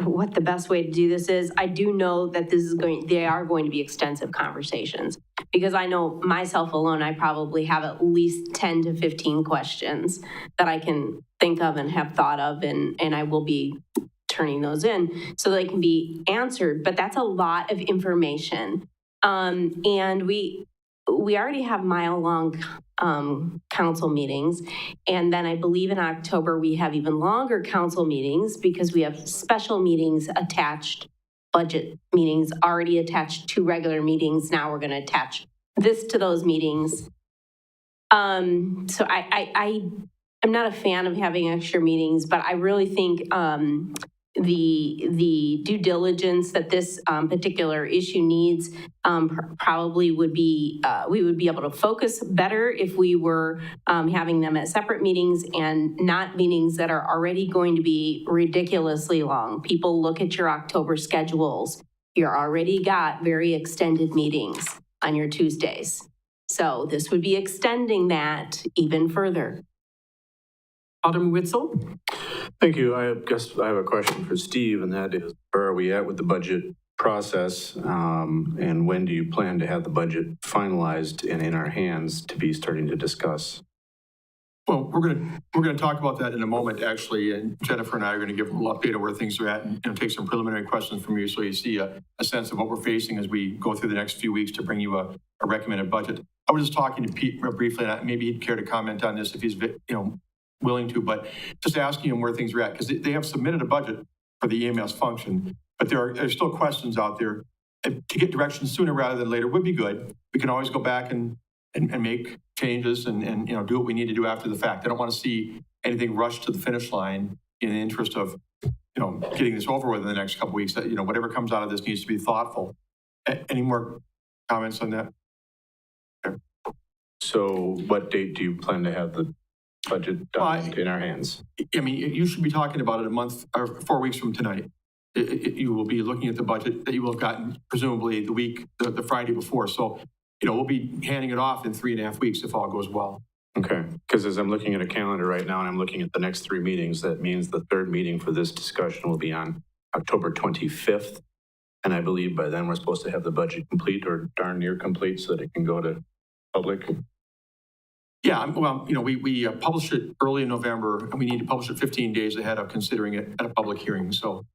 what the best way to do this is. I do know that they are going to be extensive conversations, because I know myself alone, I probably have at least 10 to 15 questions that I can think of and have thought of, and I will be turning those in so they can be answered. But that's a lot of information. And we already have mile-long council meetings. And then I believe in October, we have even longer council meetings, because we have special meetings attached, budget meetings already attached to regular meetings. Now we're going to attach this to those meetings. So I'm not a fan of having extra meetings, but I really think the due diligence that this particular issue needs probably would be, we would be able to focus better if we were having them at separate meetings and not meetings that are already going to be ridiculously long. People look at your October schedules. You're already got very extended meetings on your Tuesdays. So this would be extending that even further. Alderman Witzel? Thank you. I guess I have a question for Steve, and that is, where are we at with the budget process? And when do you plan to have the budget finalized and in our hands to be starting to discuss? Well, we're gonna talk about that in a moment, actually, and Jennifer and I are gonna give a little update on where things are at and take some preliminary questions from you so you see a sense of what we're facing as we go through the next few weeks to bring you a recommended budget. I was just talking to Pete real briefly, and maybe he'd care to comment on this if he's willing to, but just asking him where things are at, because they have submitted a budget for the EMS function, but there's still questions out there. To get direction sooner rather than later would be good. We can always go back and make changes and do what we need to do after the fact. I don't want to see anything rushed to the finish line in the interest of getting this over with in the next couple of weeks. That whatever comes out of this needs to be thoughtful. Any more comments on that? Okay. So what date do you plan to have the budget done in our hands? I mean, you should be talking about it a month or 4 weeks from tonight. You will be looking at the budget that you will have gotten presumably the Friday before. So, we'll be handing it off in 3.5 weeks if all goes well. Okay, because as I'm looking at a calendar right now and I'm looking at the next 3 meetings, that means the third meeting for this discussion will be on October 25th. And I believe by then we're supposed to have the budget complete or darn near complete so that it can go to public. Yeah, well, we published it early in November, and we need to publish it 15 days ahead of considering it at a public hearing. So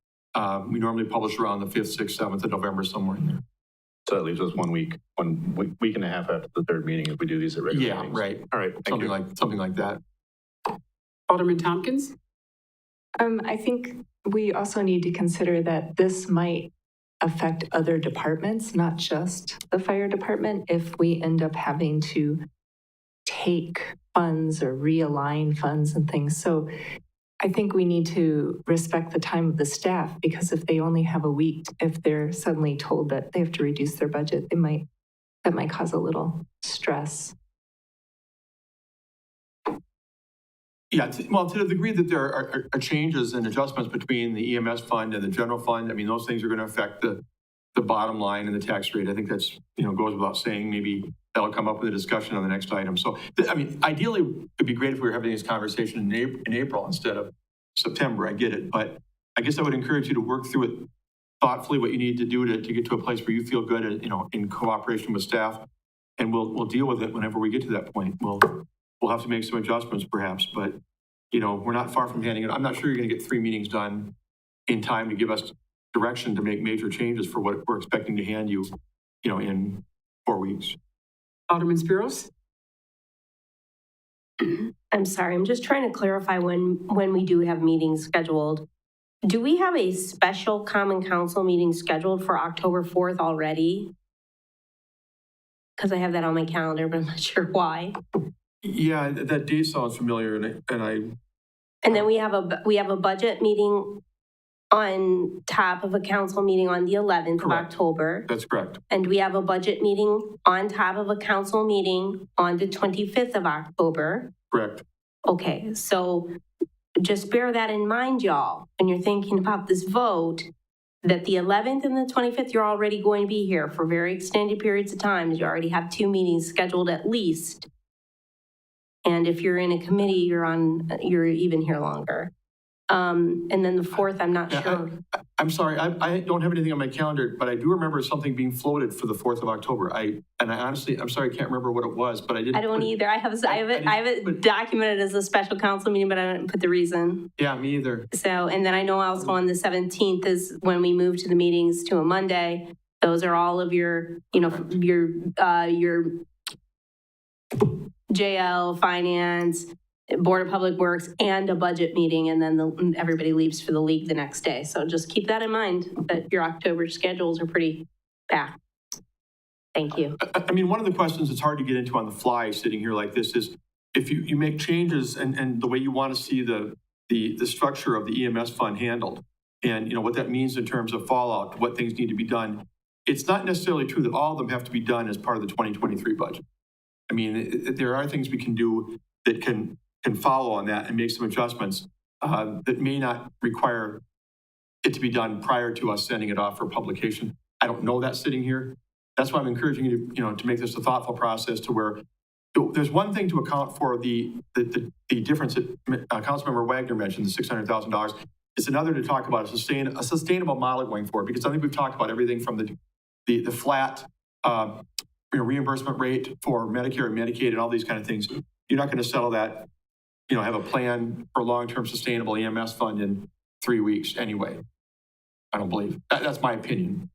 we normally publish around the 5th, 6th, 7th of November, somewhere in there. So that leaves us 1 week and a half after the third meeting if we do these at regular meetings. Yeah, right. All right, something like that. Alderman Tompkins? I think we also need to consider that this might affect other departments, not just the fire department, if we end up having to take funds or realign funds and things. So I think we need to respect the time of the staff, because if they only have a week, if they're suddenly told that they have to reduce their budget, that might cause a little stress. Yeah, well, to the degree that there are changes and adjustments between the EMS fund and the general fund, I mean, those things are going to affect the bottom line and the tax rate. I think that's, goes without saying. Maybe that'll come up with a discussion on the next item. So, I mean, ideally, it'd be great if we were having this conversation in April instead of September. I get it. But I guess I would encourage you to work through it thoughtfully, what you need to do to get to a place where you feel good, in cooperation with staff. And we'll deal with it whenever we get to that point. We'll have to make some adjustments perhaps, but, we're not far from handing it. I'm not sure you're going to get 3 meetings done in time to give us direction to make major changes for what we're expecting to hand you, in 4 weeks. Alderman Spiros? I'm sorry, I'm just trying to clarify when we do have meetings scheduled. Do we have a special common council meeting scheduled for October 4th already? Because I have that on my calendar, but I'm not sure why. Yeah, that date sounds familiar, and then we have a budget meeting on top of a council meeting on the 11th of October. That's correct. And we have a budget meeting on top of a council meeting on the 25th of October. Correct. Okay, so just bear that in mind, y'all, when you're thinking about this vote, that the 11th and the 25th, you're already going to be here for very extended periods of time. You already have 2 meetings scheduled at least. And if you're in a committee, you're even here longer. And then the 4th, I'm not sure. I'm sorry, I don't have anything on my calendar, but I do remember something being floated for the 4th of October. I honestly, I'm sorry, I can't remember what it was, but I didn't. I don't either. I have it documented as a special council meeting, but I didn't put the reason. Yeah, me either. So, and then I know also on the 17th is when we move to the meetings to a Monday. Those are all of your JL, Finance, Board of Public Works, and a budget meeting, and then everybody leaves for the league the next day. So just keep that in mind, that your October schedules are pretty packed. Thank you. I mean, one of the questions that's hard to get into on the fly sitting here like this is, if you make changes and the way you want to see the structure of the EMS fund handled, and what that means in terms of fallout, what things need to be done, it's not necessarily true that all of them have to be done as part of the 2023 budget. I mean, there are things we can do that can follow on that and make some adjustments that may not require it to be done prior to us sending it off for publication. I don't know that sitting here. That's why I'm encouraging you to make this a thoughtful process to where there's one thing to account for the difference that Councilmember Wagner mentioned, the $600,000. It's another to talk about a sustainable model going forward, because I think we've talked about everything from the flat reimbursement rate for Medicare and Medicaid and all these kind of things. You're not going to settle that, have a plan for long-term sustainable EMS fund in 3 weeks anyway. I don't believe. That's my opinion.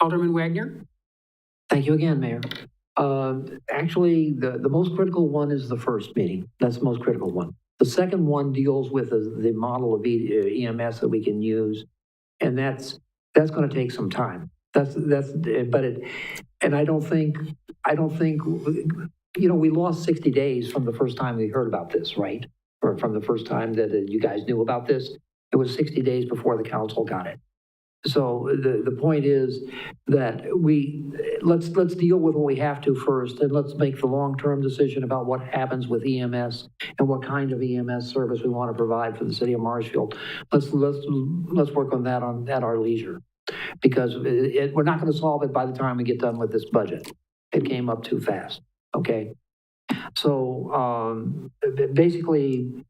Alderman Wagner? Thank you again, Mayor. Actually, the most critical one is the first meeting. That's the most critical one. The second one deals with the model of EMS that we can use, and that's going to take some time. I don't think, we lost 60 days from the first time we heard about this, right? Or from the first time that you guys knew about this. It was 60 days before the council got it. So the point is that let's deal with what we have to first, and let's make the long-term decision about what happens with EMS and what kind of EMS service we want to provide for the city of Marshfield. Let's work on that at our leisure, because we're not going to solve it by the time we get done with this budget. It came up too fast. Okay, so basically,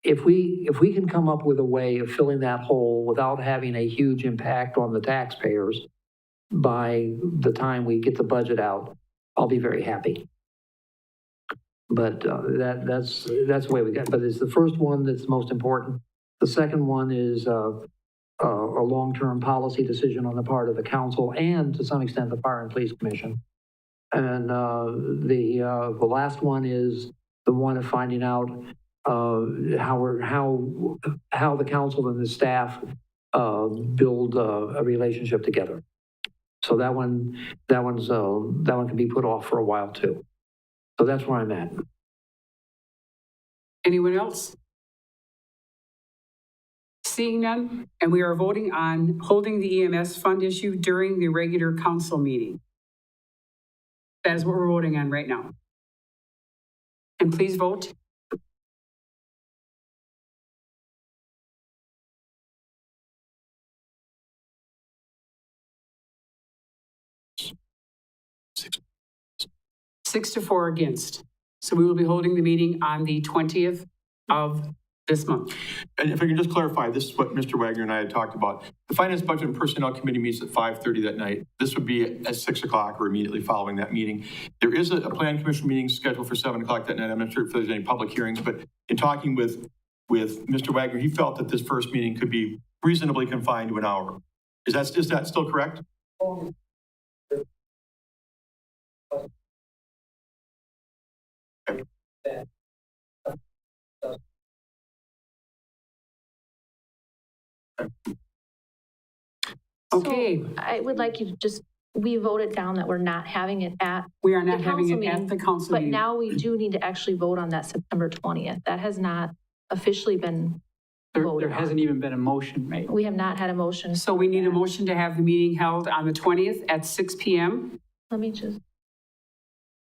if we can come up with a way of filling that hole without having a huge impact on the taxpayers by the time we get the budget out, I'll be very happy. But that's the way we got. But it's the first one that's most important. The second one is a long-term policy decision on the part of the council and to some extent the Fire and Police Commission. And the last one is the one of finding out how the council and the staff build a relationship together. So that one can be put off for a while too. So that's where I'm at. Anyone else? Seeing none, and we are voting on holding the EMS fund issue during the regular council meeting. That is what we're voting on right now. And please vote. Six to 4 against. So we will be holding the meeting on the 20th of this month. And if I can just clarify, this is what Mr. Wagner and I had talked about. The Finance, Budget, and Personnel Committee meets at 5:30 that night. This would be at 6 o'clock or immediately following that meeting. There is a Plan Commission meeting scheduled for 7 o'clock that night. I'm not sure if there's any public hearings, but in talking with Mr. Wagner, he felt that this first meeting could be reasonably confined to an hour. Is that still correct? Okay. So I would like you to just, we voted down that we're not having it at We are not having it at the council but meeting. now we do need to actually vote on that September 20th. That has not officially been voted There on. hasn't even been a motion made. We have not had a motion. So we need a motion to have the meeting held on the 20th at 6 p.m. Let me just.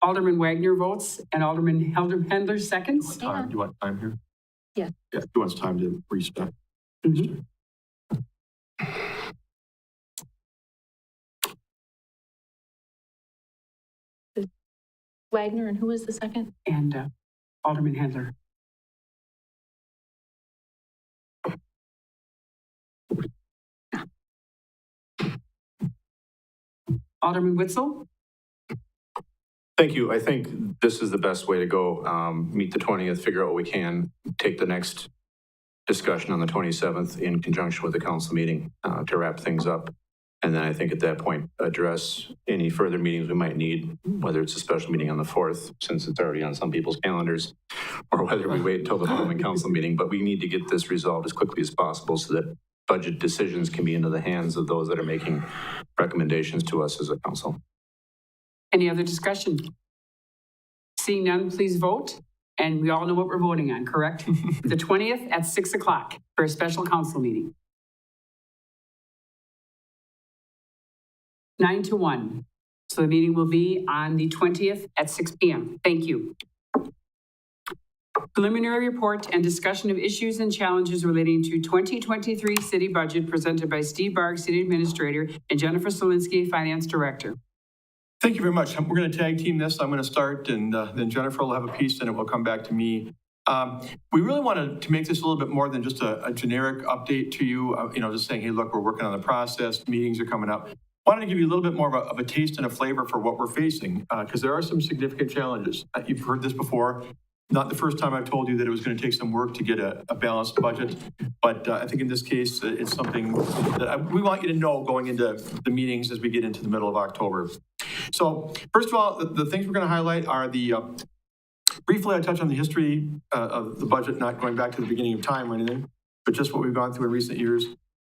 Alderman Wagner votes and Alderman Hendler seconds. Do you want time here? Yeah. Yeah, he wants time to restart. Mm-hmm. Wagner, and who was the second? And Alderman Hendler. Alderman Witzel? Thank you. I think this is the best way to go. Meet the 20th, figure out what we can, take the next discussion on the 27th in conjunction with the council meeting to wrap things up. And then I think at that point, address any further meetings we might need, whether it's a special meeting on the 4th, since it's already on some people's calendars, or whether we wait until the following council meeting. But we need to get this resolved as quickly as possible so that budget decisions can be into the hands of those that are making recommendations to us as a council. Any other discussion? Seeing none, please vote. And we all know what we're voting on, correct? The 20th at 6 o'clock for a special council meeting. 9 to 1. So the meeting will be on the 20th at 6 p.m. Thank you. Preliminary report and discussion of issues and challenges relating to 2023 city budget presented by Steve Barg, City Administrator, and Jennifer Solinsky, Finance Director. Thank you very much. We're going to tag team this. I'm going to start, and then Jennifer will have a piece, and it will come back to me. We really wanted to make this a little bit more than just a generic update to you, just saying, hey, look, we're working on the process, meetings are coming up. Wanted to give you a little bit more of a taste and a flavor for what we're facing, because there are some significant challenges. You've heard this before. Not the first time I've told you that it was going to take some work to get a balanced budget, but I think in this case, it's something that we want you to know going into the meetings as we get into the middle of October. So first of all, the things we're going to highlight are briefly I touch on the history of the budget, not going back to the beginning of time or anything, but just what we've gone through in recent years.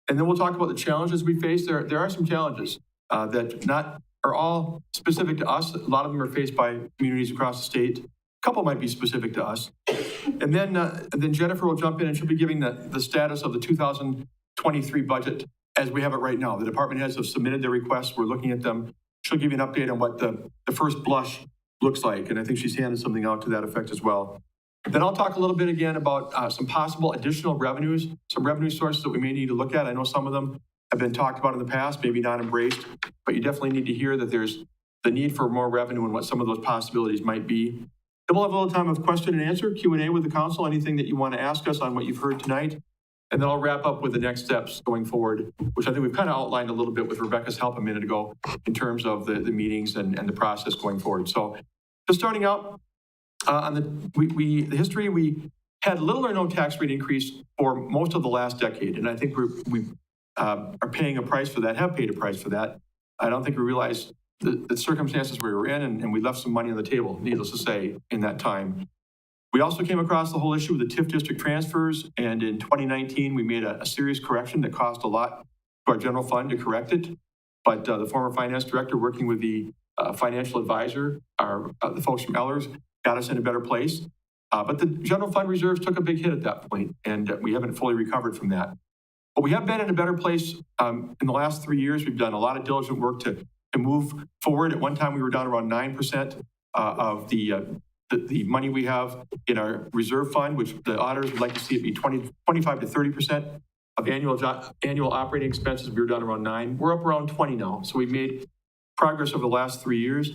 And then we'll talk about the challenges we face. There are some challenges that not are all specific to us. A lot of them are faced by communities across the state. A couple might be specific to us. And then Jennifer will jump in and she'll be giving the status of the 2023 budget as we have it right now. The department heads have submitted their requests. We're looking at them. She'll give you an update on what the first blush looks like. And I think she's handed something out to that effect as well. Then I'll talk a little bit again about some possible additional revenues, some revenue sources that we may need to look at. I know some of them have been talked about in the past, maybe not embraced, but you definitely need to hear that there's the need for more revenue and what some of those possibilities might be. Then we'll have a little time of question and answer, Q&A with the council, anything that you want to ask us on what you've heard tonight. And then I'll wrap up with the next steps going forward, which I think we've kind of outlined a little bit with Rebecca's help a minute ago in terms of the meetings and the process going forward. So just starting out on the history, we had little or no tax rate increase for most of the last decade. And I think we are paying a price for that, have paid a price for that. I don't think we realized the circumstances we were in, and we left some money on the table, needless to say, in that time. We also came across the whole issue with the TIF district transfers, and in 2019, we made a serious correction that cost a lot to our general fund to correct it. But the former finance director, working with the financial advisor, the folks from Mueller's, got us in a better place. But the general fund reserves took a big hit at that point, and we haven't fully recovered from that. But we have been in a better place in the last 3 years. We've done a lot of diligent work to move forward. At one time, we were down around 9% of the money we have in our reserve fund, which the auditors would like to see it be 25 to 30% of annual operating expenses. We were down around 9. We're up around 20 now. So we've made progress over the last 3 years.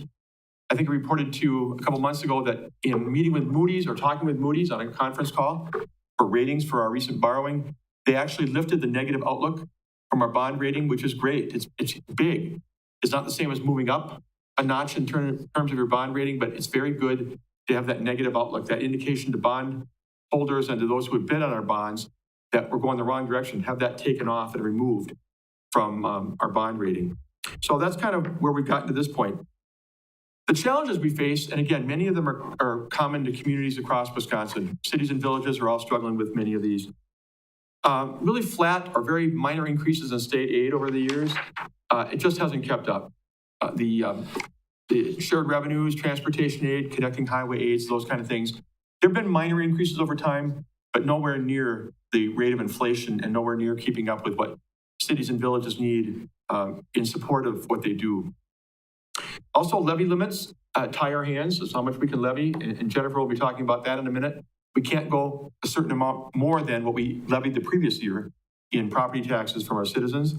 I think I reported to you a couple months ago that in meeting with Moody's or talking with Moody's on a conference call for ratings for our recent borrowing, they actually lifted the negative outlook from our bond rating, which is great. It's big. It's not the same as moving up a notch in terms of your bond rating, but it's very good to have that negative outlook, that indication to bond holders and to those who have bid on our bonds that we're going the wrong direction, have that taken off and removed from our bond rating. So that's kind of where we've gotten to this point. The challenges we face, and again, many of them are common to communities across Wisconsin. Cities and villages are all struggling with many of these. Really flat or very minor increases in state aid over the years. It just hasn't kept up. The shared revenues, transportation aid, connecting highway aids, those kind of things. There have been minor increases over time, but nowhere near the rate of inflation and nowhere near keeping up with what cities and villages need in support of what they do. Also, levy limits tie our hands. That's how much we can levy, and Jennifer will be talking about that in a minute. We can't go a certain amount more than what we levied the previous year in property taxes from our citizens.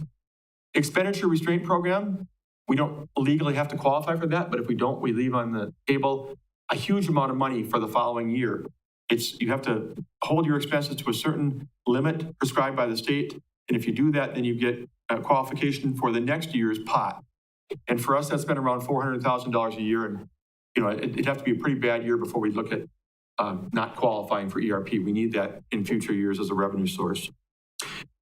Expenditure restraint program, we don't legally have to qualify for that, but if we don't, we leave on the table a huge amount of money for the following year. You have to hold your expenses to a certain limit prescribed by the state, and if you do that, then you get a qualification for the next year's pot. And for us, that's been around $400,000 a year, and it'd have to be a pretty bad year before we look at not qualifying for ERP. We need that in future years as a revenue source.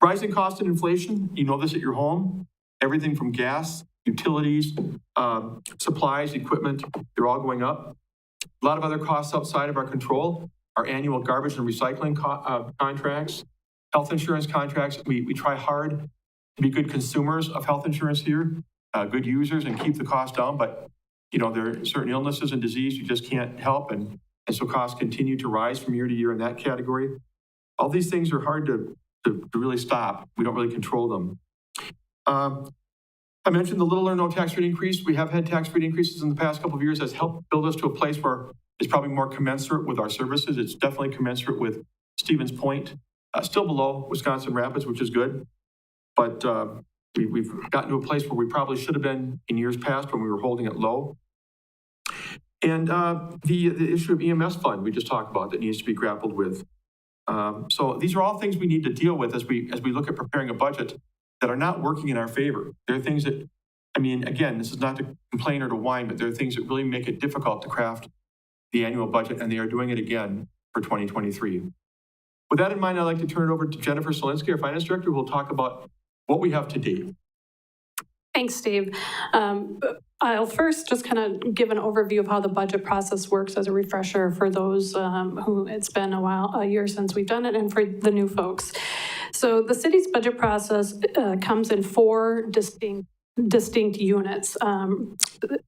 Rising cost and inflation, you know this at your home. Everything from gas, utilities, supplies, equipment, they're all going up. A lot of other costs outside of our control. Our annual garbage and recycling contracts, health insurance contracts. We try hard to be good consumers of health insurance here, good users, and keep the cost down, but there are certain illnesses and disease you just can't help, and so costs continue to rise from year to year in that category. All these things are hard to really stop. We don't really control them. I mentioned the little or no tax rate increase. We have had tax rate increases in the past couple of years. That's helped build us to a place where it's probably more commensurate with our services. It's definitely commensurate with Stevens Point. Still below Wisconsin Rapids, which is good. But we've gotten to a place where we probably should have been in years past when we were holding it low. And the issue of EMS fund we just talked about that needs to be grappled with. So these are all things we need to deal with as we look at preparing a budget that are not working in our favor. There are things that, again, this is not to complain or to whine, but there are things that really make it difficult to craft the annual budget, and they are doing it again for 2023. With that in mind, I'd like to turn it over to Jennifer Solinsky, our Finance Director, who will talk about what we have to date. Thanks, Steve. I'll first just kind of give an overview of how the budget process works as a refresher for those who it's been a year since we've done it, and for the new folks. So the city's budget process comes in 4 distinct units.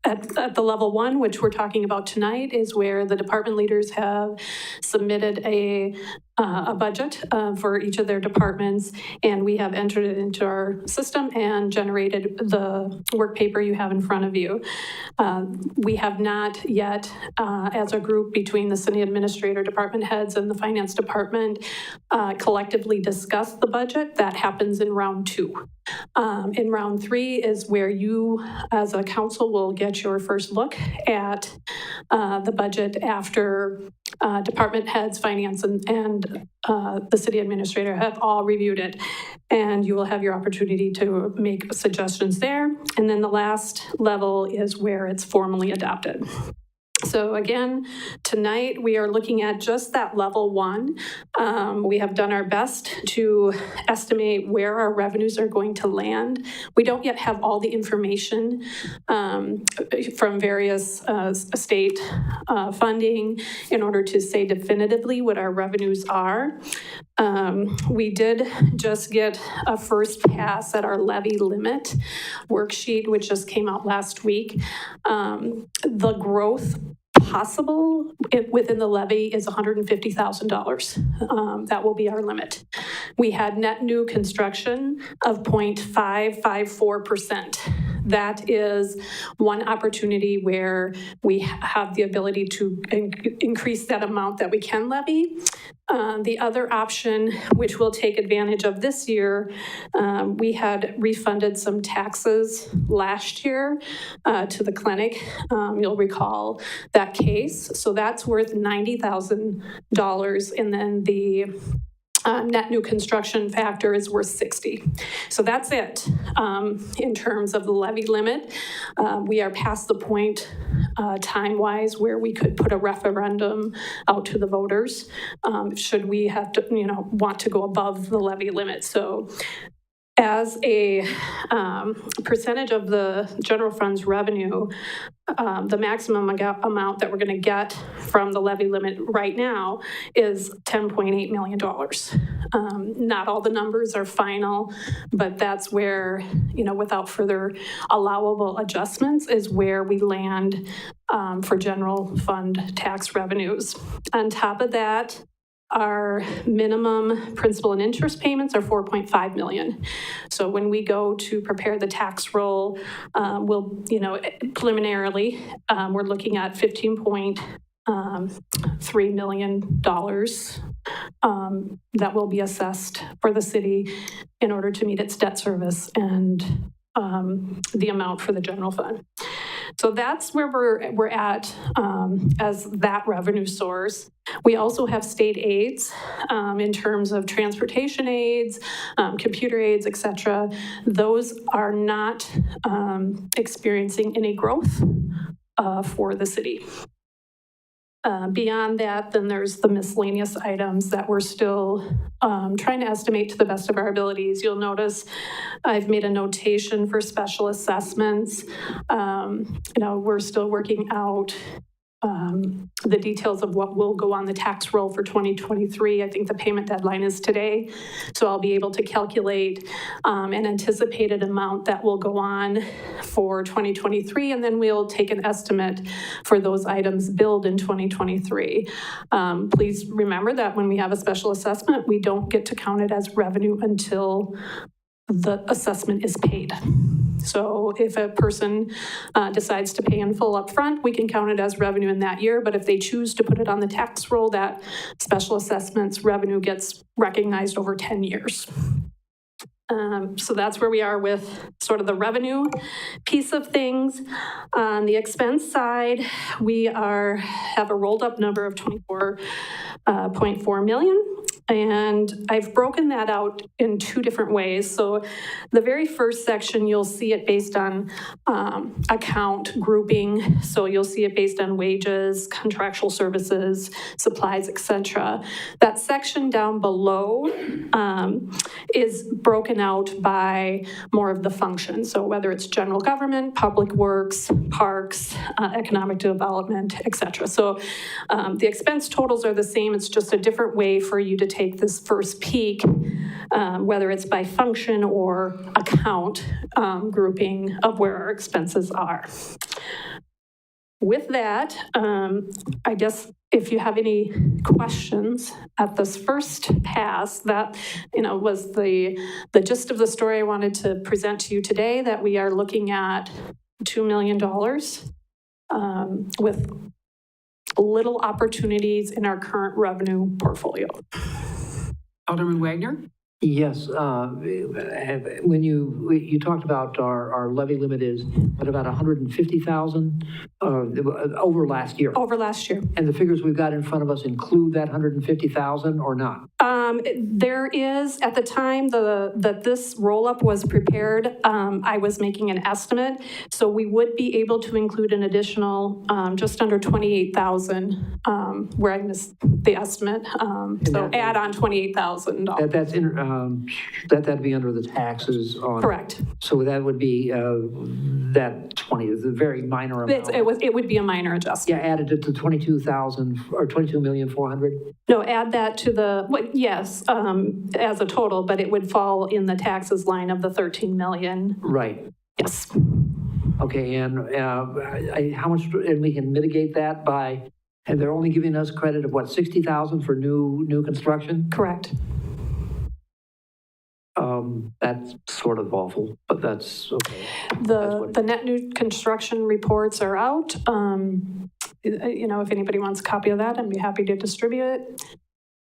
At the level 1, which we're talking about tonight, is where the department leaders have submitted a budget for each of their departments, and we have entered it into our system and generated the work paper you have in front of you. We have not yet, as a group between the city administrator, department heads, and the finance department, collectively discussed the budget. That happens in round 2. In round 3 is where you, as a council, will get your first look at the budget after department heads, finance, and the city administrator have all reviewed it. And you will have your opportunity to make suggestions there. And then the last level is where it's formally adopted. So again, tonight we are looking at just that level 1. We have done our best to estimate where our revenues are going to land. We don't yet have all the information from various state funding in order to say definitively what our revenues are. We did just get a first pass at our Levy Limit worksheet, which just came out last week. The growth possible within the levy is $150,000. That will be our limit. We had net new construction of 0.554%. That is one opportunity where we have the ability to increase that amount that we can levy. The other option, which we'll take advantage of this year, we had refunded some taxes last year to the clinic. You'll recall that case. So that's worth $90,000, and then the net new construction factor is worth 60. So that's it. In terms of the levy limit, we are past the point time-wise where we could put a referendum out to the voters should we have to, want to go above the levy limit. So as a percentage of the general fund's revenue, the maximum amount that we're going to get from the levy limit right now is $10.8 million. Not all the numbers are final, but that's where, without further allowable adjustments, is where we land for general fund tax revenues. On top of that, our minimum principal and interest payments are $4.5 million. So when we go to prepare the tax roll, we'll, preliminarily, we're looking at $15.3 million that will be assessed for the city in order to meet its debt service and the amount for the general fund. So that's where we're at as that revenue source. We also have state aids in terms of transportation aids, computer aids, et cetera. Those are not experiencing any growth for the city. Beyond that, then there's the miscellaneous items that we're still trying to estimate to the best of our abilities. You'll notice I've made a notation for special assessments. We're still working out the details of what will go on the tax roll for 2023. I think the payment deadline is today, so I'll be able to calculate an anticipated amount that will go on for 2023, and then we'll take an estimate for those items billed in 2023. Please remember that when we have a special assessment, we don't get to count it as revenue until the assessment is paid. So if a person decides to pay in full upfront, we can count it as revenue in that year. But if they choose to put it on the tax roll, that special assessments revenue gets recognized over 10 years. So that's where we are with sort of the revenue piece of things. On the expense side, we have a rolled up number of 24.4 million. And I've broken that out in two different ways. So the very first section, you'll see it based on account grouping. So you'll see it based on wages, contractual services, supplies, etc. That section down below is broken out by more of the function. So whether it's general government, public works, parks, economic development, etc. So the expense totals are the same. It's just a different way for you to take this first peek, whether it's by function or account grouping of where our expenses are. With that, I guess if you have any questions at this first pass, that was the gist of the story I wanted to present to you today, that we are looking at $2 million with little opportunities in our current revenue portfolio. Alderman Wagner? Yes, when you talked about our levy limit is at about 150,000 over last year. Over last year. And the figures we've got in front of us include that 150,000 or not? There is, at the time that this roll-up was prepared, I was making an estimate. So we would be able to include an additional just under 28,000 where I missed the estimate. So add on $28,000. That'd be under the taxes on. Correct. So that would be that 20 is a very minor amount. It would be a minor adjustment. Yeah, added it to 22,000 or 22,400,000. No, add that to the yes, as a total, but it would fall in the taxes line of the 13 million. Right. Yes. Okay, and how much? And we can mitigate that by. And they're only giving us credit of what, 60,000 for new construction? Correct. That's sort of awful, but that's okay. The net new construction reports are out. If anybody wants a copy of that, I'd be happy to distribute it.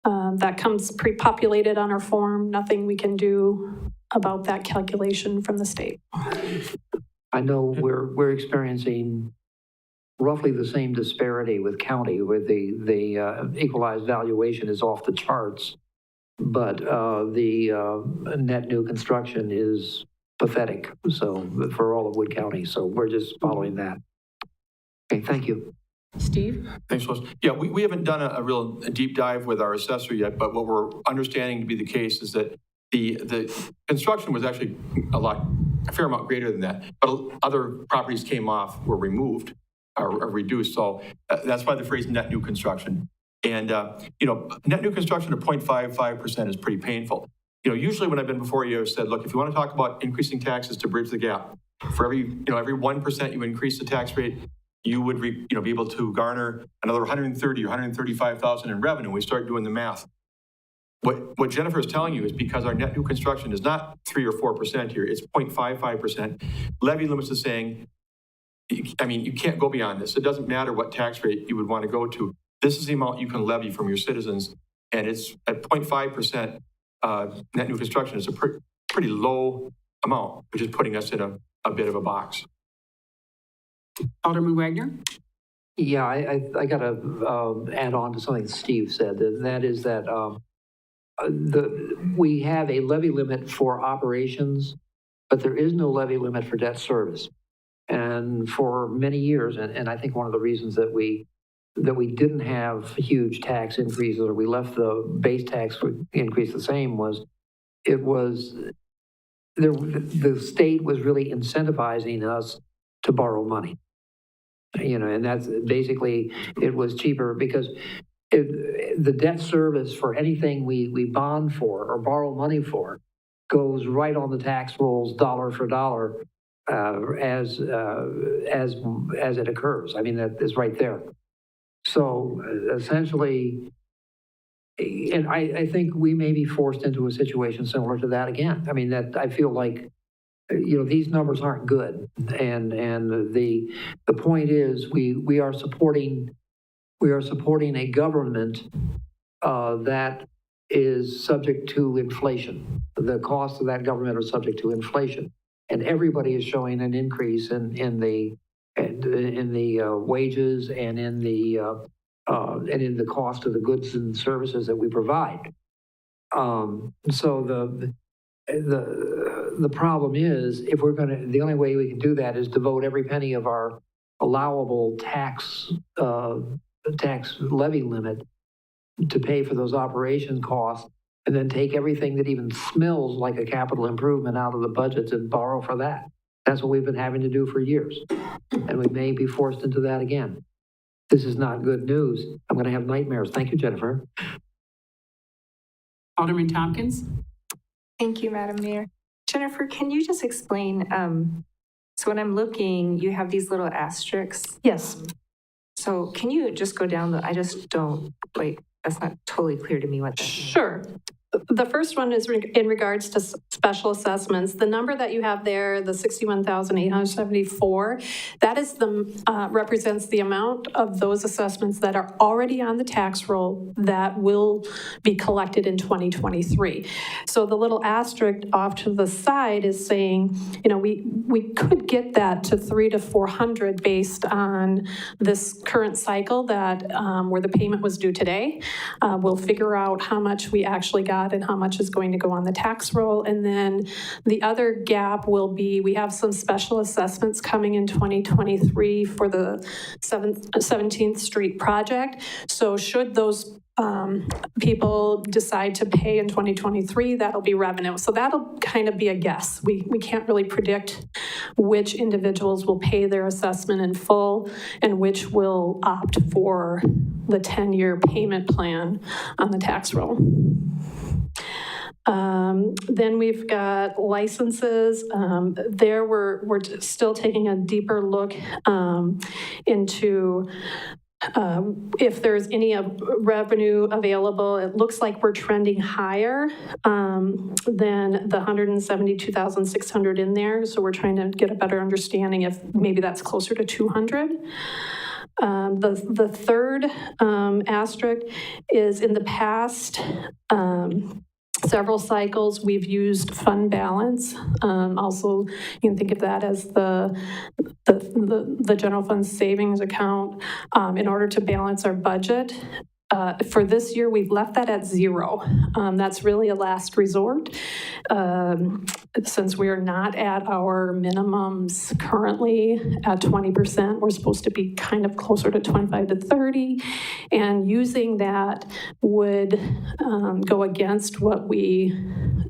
That comes pre-populated on our form. Nothing we can do about that calculation from the state. I know we're experiencing roughly the same disparity with county, where the equalized valuation is off the charts. But the net new construction is pathetic, so for all of Wood County. So we're just following that. Okay, thank you. Steve? Thanks, Lois. Yeah, we haven't done a real deep dive with our assessor yet, but what we're understanding to be the case is that the construction was actually a fair amount greater than that, but other properties came off, were removed or reduced. So that's why the phrase net new construction. And, net new construction of 0.55% is pretty painful. Usually when I've been before you, I've said, look, if you want to talk about increasing taxes to bridge the gap, for every 1% you increase the tax rate, you would be able to garner another 130 or 135,000 in revenue. We start doing the math. What Jennifer is telling you is because our net new construction is not 3 or 4% here, it's 0.55%. Levy Limits is saying, you can't go beyond this. It doesn't matter what tax rate you would want to go to. This is the amount you can levy from your citizens, and it's at 0.5% net new construction. It's a pretty low amount, which is putting us in a bit of a box. Alderman Wagner? Yeah, I got to add on to something Steve said, and that is that we have a levy limit for operations, but there is no levy limit for debt service. And for many years, and I think one of the reasons that we didn't have huge tax increases, or we left the base tax increase the same, was the state was really incentivizing us to borrow money. And that's basically, it was cheaper because the debt service for anything we bond for or borrow money for goes right on the tax rolls dollar for dollar as it occurs. I mean, that is right there. So essentially, and I think we may be forced into a situation similar to that again. I mean, that I feel like, these numbers aren't good. And the point is we are supporting a government that is subject to inflation. The costs of that government are subject to inflation. And everybody is showing an increase in the wages and in the cost of the goods and services that we provide. So the problem is, if we're the only way we can do that is devote every penny of our allowable tax levy limit to pay for those operation costs, and then take everything that even smells like a capital improvement out of the budgets and borrow for that. That's what we've been having to do for years. And we may be forced into that again. This is not good news. I'm going to have nightmares. Thank you, Jennifer. Alderman Tompkins? Thank you, Madam Mayor. Jennifer, can you just explain, so when I'm looking, you have these little asterisks? Yes. So can you just go down I just don't, that's not totally clear to me what that means. Sure. The first one is in regards to special assessments. The number that you have there, the 61,874, that is represents the amount of those assessments that are already on the tax roll that will be collected in 2023. So the little asterisk off to the side is saying, we could get that to 300 to 400 based on this current cycle that where the payment was due today. We'll figure out how much we actually got and how much is going to go on the tax roll. And then the other gap will be, we have some special assessments coming in 2023 for the 17th Street project. So should those people decide to pay in 2023, that'll be revenue. So that'll kind of be a guess. We can't really predict which individuals will pay their assessment in full and which will opt for the 10-year payment plan on the tax roll. Then we've got licenses. There we're still taking a deeper look into if there's any revenue available. It looks like we're trending higher than the 172,600 in there. So we're trying to get a better understanding if maybe that's closer to 200. The third asterisk is in the past, several cycles we've used fund balance. Also, you can think of that as the general fund savings account in order to balance our budget. For this year, we've left that at 0. That's really a last resort. Since we are not at our minimums currently at 20%, we're supposed to be kind of closer to 25 to 30. And using that would go against what we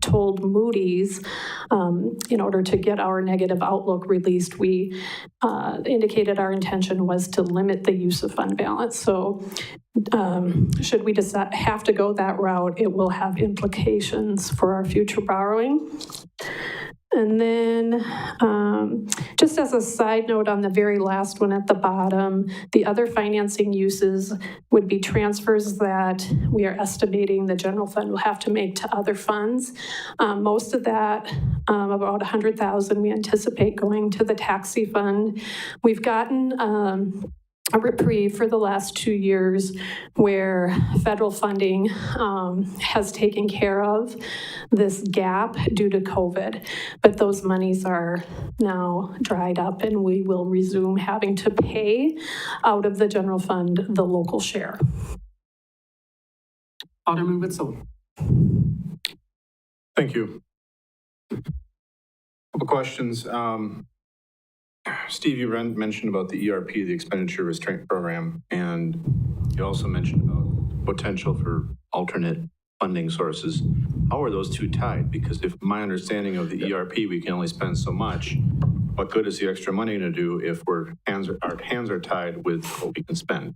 told Moody's in order to get our negative outlook released. We indicated our intention was to limit the use of fund balance. So should we have to go that route, it will have implications for our future borrowing. And then just as a side note on the very last one at the bottom, the other financing uses would be transfers that we are estimating the general fund will have to make to other funds. Most of that, about $100,000, we anticipate going to the taxi fund. We've gotten a reprieve for the last 2 years where federal funding has taken care of this gap due to COVID. But those monies are now dried up and we will resume having to pay out of the general fund the local share. Alderman Witzel. Thank you. Couple questions. Steve, you mentioned about the ERP, the Expenditure Restraint Program, and you also mentioned about potential for alternate funding sources. How are those two tied? Because if my understanding of the ERP, we can only spend so much, what good is the extra money going to do if our hands are tied with what we can spend?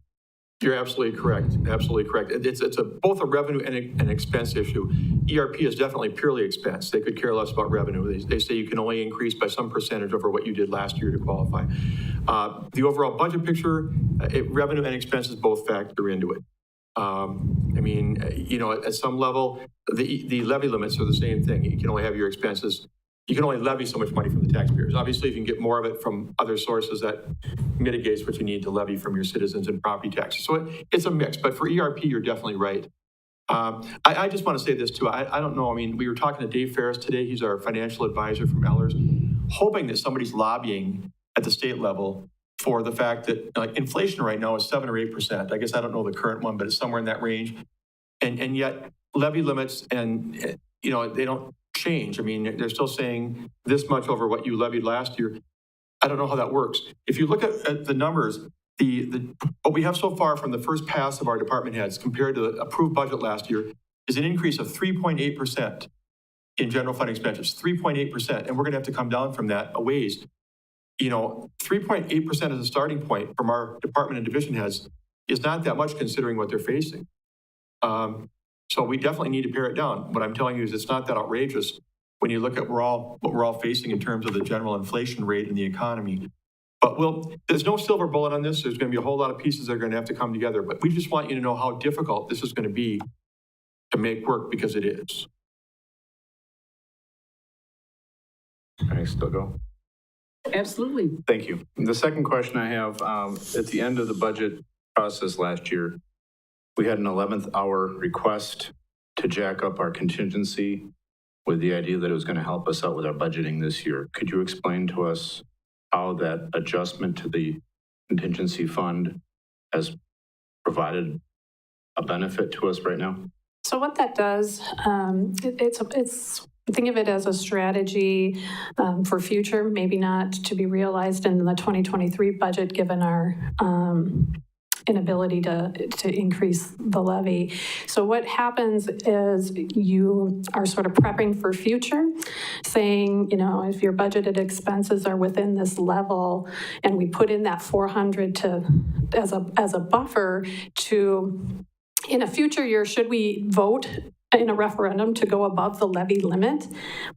You're absolutely correct. Absolutely correct. It's both a revenue and an expense issue. ERP is definitely purely expense. They could care less about revenue. They say you can only increase by some percentage over what you did last year to qualify. The overall budget picture, revenue and expenses both factor into it. I mean, you know, at some level, the levy limits are the same thing. You can only have your expenses. You can only levy so much money from the taxpayers. Obviously, if you can get more of it from other sources, that mitigates what you need to levy from your citizens and property taxes. So it's a mix, but for ERP, you're definitely right. I just want to say this too. I don't know. I mean, we were talking to Dave Ferris today. He's our financial advisor from Ellers, hoping that somebody's lobbying at the state level for the fact that like inflation right now is 7 or 8%. I guess I don't know the current one, but it's somewhere in that range. And yet levy limits and, you know, they don't change. I mean, they're still saying this much over what you levied last year. I don't know how that works. If you look at the numbers, what we have so far from the first pass of our department heads compared to the approved budget last year is an increase of 3.8% in general fund expenditures, 3.8%. And we're going to have to come down from that a ways. You know, 3.8% as a starting point from our department and division heads is not that much considering what they're facing. So we definitely need to pare it down. What I'm telling you is it's not that outrageous when you look at what we're all facing in terms of the general inflation rate in the economy. But there's no silver bullet on this. There's going to be a whole lot of pieces that are going to have to come together. But we just want you to know how difficult this is going to be to make work, because it is. Can I still go? Absolutely. Thank you. The second question I have, at the end of the budget process last year, we had an 11th hour request to jack up our contingency with the idea that it was going to help us out with our budgeting this year. Could you explain to us how that adjustment to the contingency fund has provided a benefit to us right now? So what that does, it's think of it as a strategy for future, maybe not to be realized in the 2023 budget, given our inability to increase the levy. So what happens is you are sort of prepping for future, saying, you know, if your budgeted expenses are within this level, and we put in that 400 as a buffer to, in a future year, should we vote in a referendum to go above the levy limit,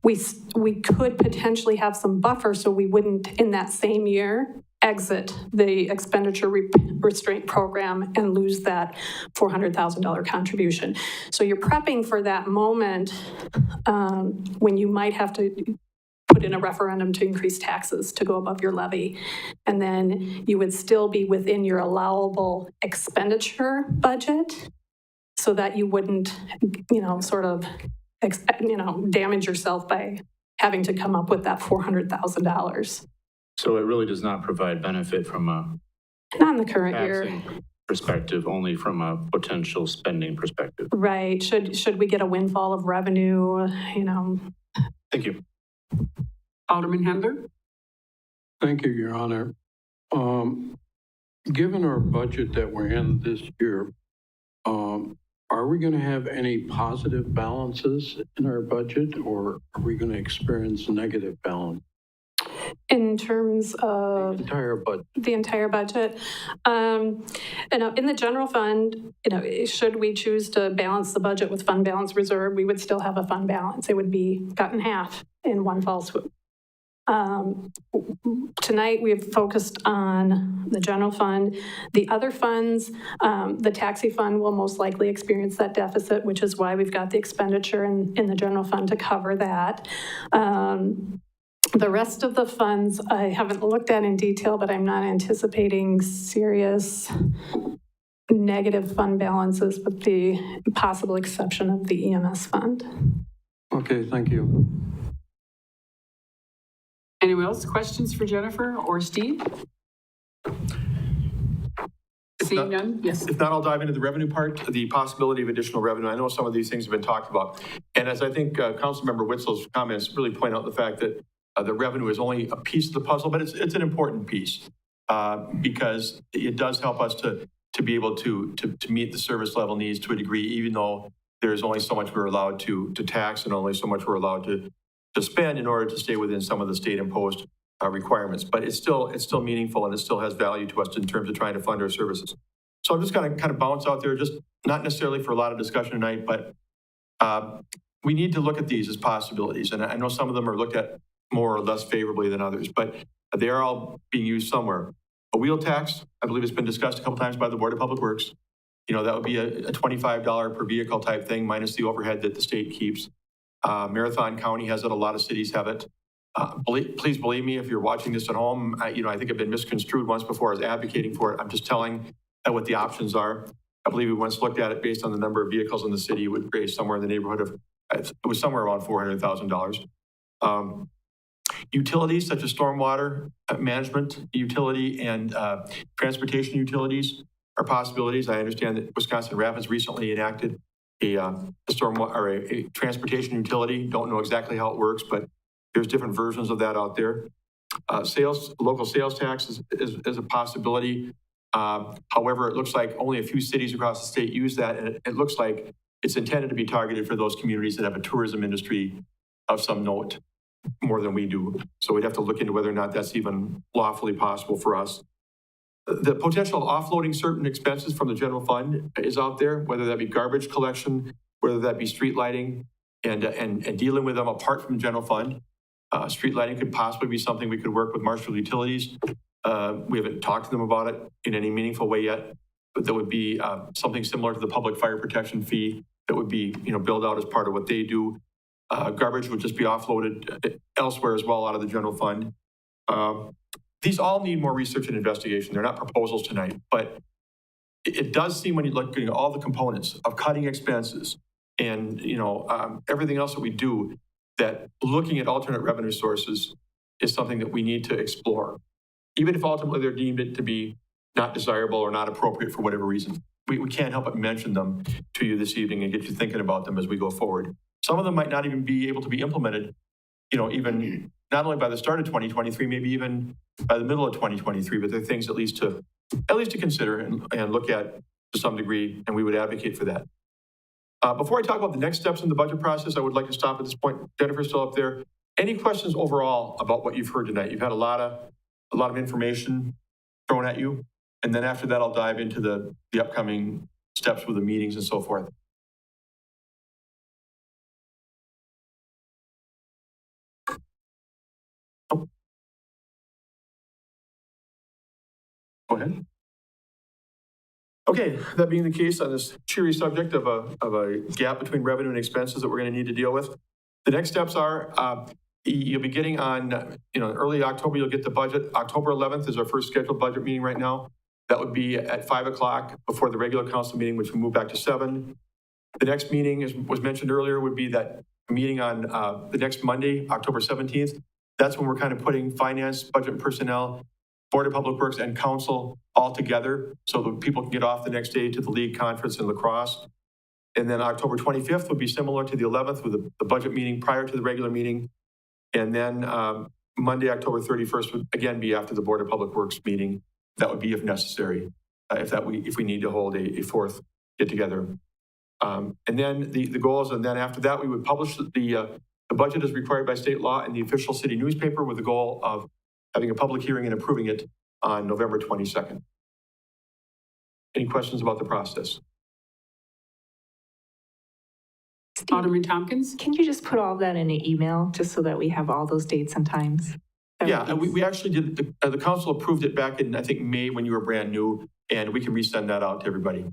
we could potentially have some buffer so we wouldn't, in that same year, exit the expenditure restraint program and lose that $400,000 contribution. So you're prepping for that moment when you might have to put in a referendum to increase taxes to go above your levy. And then you would still be within your allowable expenditure budget so that you wouldn't, you know, sort of, damage yourself by having to come up with that $400,000. So it really does not provide benefit from a not in the current year perspective, only from a potential spending perspective. Right. Should we get a windfall of revenue, you know? Thank you. Alderman Hendler. Thank you, Your Honor. Given our budget that we're in this year, are we going to have any positive balances in our budget, or are we going to experience negative balance? In terms of the entire budget. The entire budget. In the general fund, should we choose to balance the budget with fund balance reserve, we would still have a fund balance. It would be cut in half in one fell swoop. Tonight we've focused on the general fund. The other funds, the taxi fund will most likely experience that deficit, which is why we've got the expenditure in the general fund to cover that. The rest of the funds I haven't looked at in detail, but I'm not anticipating serious negative fund balances with the possible exception of the EMS fund. Okay, thank you. Anyone else? Questions for Jennifer or Steve? Seeing none? Yes. If not, I'll dive into the revenue part, the possibility of additional revenue. I know some of these things have been talked about. And as I think Councilmember Witzel's comments really point out the fact that the revenue is only a piece of the puzzle, but it's an important piece because it does help us to be able to meet the service level needs to a degree, even though there's only so much we're allowed to tax and only so much we're allowed to spend in order to stay within some of the state imposed requirements, but it's still meaningful and it still has value to us in terms of trying to fund our services. So I'm just going to kind of bounce out there, just not necessarily for a lot of discussion tonight, but we need to look at these as possibilities. And I know some of them are looked at more or less favorably than others, but they are all being used somewhere. A wheel tax, I believe it's been discussed a couple times by the Board of Public Works. You know, that would be a $25 per vehicle type thing minus the overhead that the state keeps. Marathon County has it, a lot of cities have it. Please believe me, if you're watching this at home, I think I've been misconstrued once before as advocating for it. I'm just telling what the options are. I believe we once looked at it based on the number of vehicles in the city, it would raise somewhere in the neighborhood of, it was somewhere around $400,000. Utilities such as stormwater management utility and transportation utilities are possibilities. I understand that Wisconsin Rapids recently enacted a stormwater or a transportation utility. Don't know exactly how it works, but there's different versions of that out there. Local sales tax is a possibility. However, it looks like only a few cities across the state use that, and it looks like it's intended to be targeted for those communities that have a tourism industry of some note, more than we do. So we'd have to look into whether or not that's even lawfully possible for us. The potential of offloading certain expenses from the general fund is out there, whether that be garbage collection, whether that be street lighting, and dealing with them apart from the general fund. Street lighting could possibly be something we could work with Marshfield Utilities. We haven't talked to them about it in any meaningful way yet, but that would be something similar to the public fire protection fee that would be, billed out as part of what they do. Garbage would just be offloaded elsewhere as well out of the general fund. These all need more research and investigation. They're not proposals tonight, but it does seem when you look at all the components of cutting expenses and, everything else that we do, that looking at alternate revenue sources is something that we need to explore. Even if ultimately they're deemed it to be not desirable or not appropriate for whatever reason. We can't help but mention them to you this evening and get you thinking about them as we go forward. Some of them might not even be able to be implemented, even not only by the start of 2023, maybe even by the middle of 2023, but they're things at least to consider and look at to some degree, and we would advocate for that. Before I talk about the next steps in the budget process, I would like to stop at this point. Jennifer's still up there. Any questions overall about what you've heard tonight? You've had a lot of information thrown at you, and then after that, I'll dive into the upcoming steps with the meetings and so forth. Oh. Go ahead. Okay, that being the case on this cheery subject of a gap between revenue and expenses that we're going to need to deal with, the next steps are you'll be getting on, early October, you'll get the budget. October 11th is our first scheduled budget meeting right now. That would be at 5 o'clock before the regular council meeting, which will move back to 7. The next meeting, as was mentioned earlier, would be that meeting on the next Monday, October 17th. That's when we're kind of putting finance, budget and personnel, Board of Public Works and council all together so that people can get off the next day to the league conference in La Crosse. And then October 25th would be similar to the 11th with the budget meeting prior to the regular meeting. And then Monday, October 31st would again be after the Board of Public Works meeting. That would be if necessary, if we need to hold a fourth get together. And then the goals, and then after that, we would publish the budget as required by state law in the official city newspaper with the goal of having a public hearing and approving it on November 22nd. Any questions about the process? Alderman Tompkins? Can you just put all that in an email just so that we have all those dates and times? Yeah, and we actually did, the council approved it back in, I think, May when you were brand new, and we can resend that out to everybody.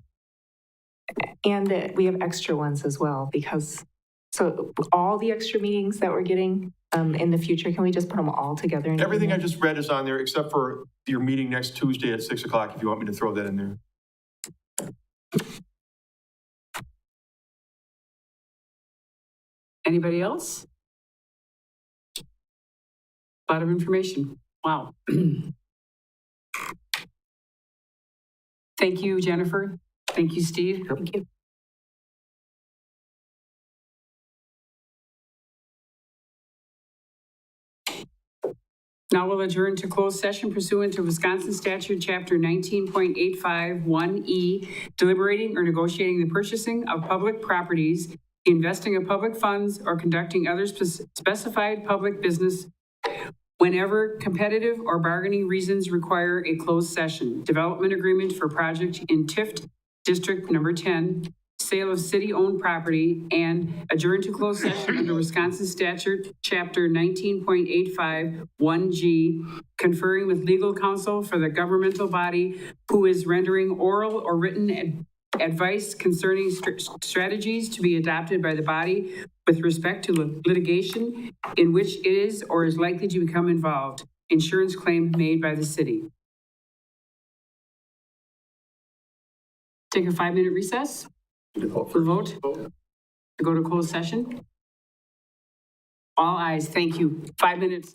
And that we have extra ones as well, because, so all the extra meetings that we're getting in the future, can we just put them all together? Everything I just read is on there except for your meeting next Tuesday at 6 o'clock, if you want me to throw that in there. Anybody else? A lot of information. Wow. Thank you, Jennifer. Thank you, Steve. Thank you. Now we'll adjourn to closed session pursuant to Wisconsin Statute Chapter 19.85(1)E, deliberating or negotiating the purchasing of public properties, investing of public funds, or conducting other specified public business whenever competitive or bargaining reasons require a closed session. Development agreement for project in TIFT District Number 10, sale of city-owned property, and adjourn to closed session under Wisconsin Statute, Chapter 19.85, 1G, conferring with legal counsel for the governmental body who is rendering oral or written advice concerning strategies to be adopted by the body with respect to litigation in which it is or is likely to become involved. Insurance claim made by the city. Take a 5-minute recess. For vote? To go to closed session? All ayes, thank you. 5 minutes.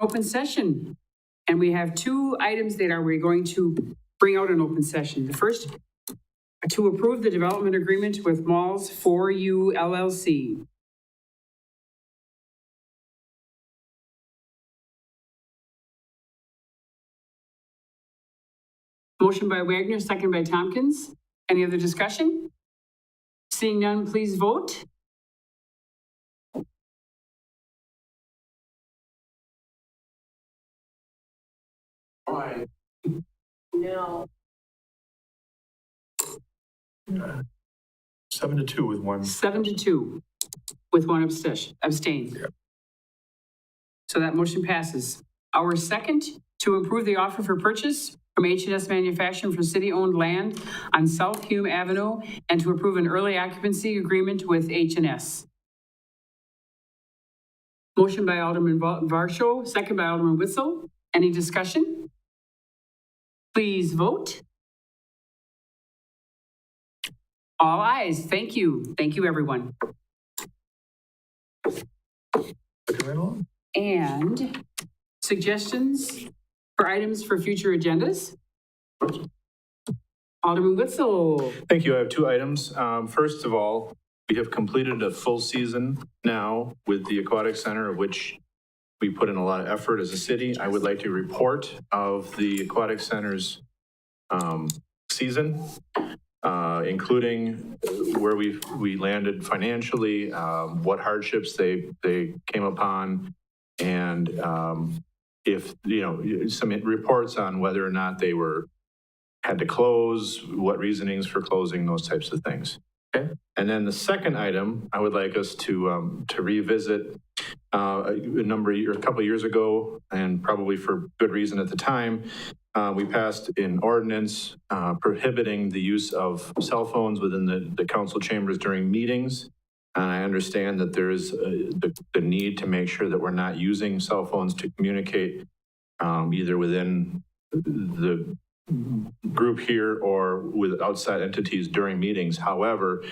Open session. And we have two items that we're going to bring out in open session. The first, to approve the development agreement with Malls 4U LLC. Motion by Wagner, second by Tompkins. Any other discussion? Seeing none, please vote. No. 7-2 with one. 7-2 with one abstain. Yeah. So that motion passes. Our second, to approve the offer for purchase from H&S Manufacturing for city-owned land on South Hume Avenue and to approve an early occupancy agreement with H&S. Motion by Alderman Varsho, second by Alderman Witzel. Any discussion? Please vote. All ayes. Thank you. Thank you, everyone. And suggestions for items for future agendas? Alderman Witzel. Thank you. I have two items. First of all, we have completed a full season now with the Aquatic Center, of which we put in a lot of effort as a city. I would like to report of the Aquatic Center's season, including where we landed financially, what hardships they came upon, and if, some reports on whether or not they had to close, what reasonings for closing, those types of things. Okay. And then the second item, I would like us to revisit a couple of years ago, and probably for good reason at the time, we passed an ordinance prohibiting the use of cell phones within the council chambers during meetings. And I understand that there is the need to make sure that we're not using cell phones to communicate either within the group here or with outside entities during meetings. However,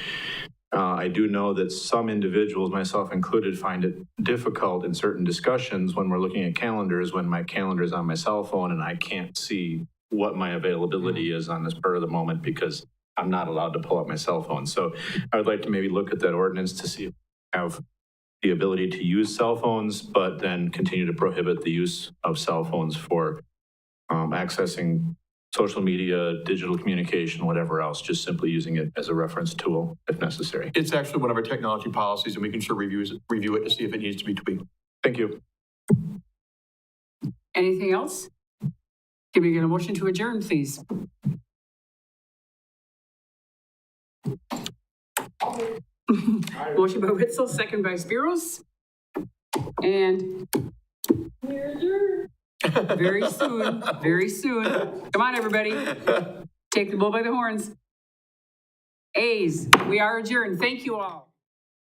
I do know that some individuals, myself included, find it difficult in certain discussions when we're looking at calendars, when my calendar is on my cell phone and I can't see what my availability is on this spur of the moment because I'm not allowed to pull up my cell phone. So I would like to maybe look at that ordinance to see if we have the ability to use cell phones, but then continue to prohibit the use of cell phones for accessing social media, digital communication, whatever else, just simply using it as a reference tool if necessary. It's actually one of our technology policies, and we can sure review it to see if it needs to be tweaked. Thank you. Anything else? Can we get a motion to adjourn, please? Motion by Witzel, second by Spiros. And very soon, very soon. Come on, everybody. Take the bull by the horns. A's, we are adjourned. Thank you all.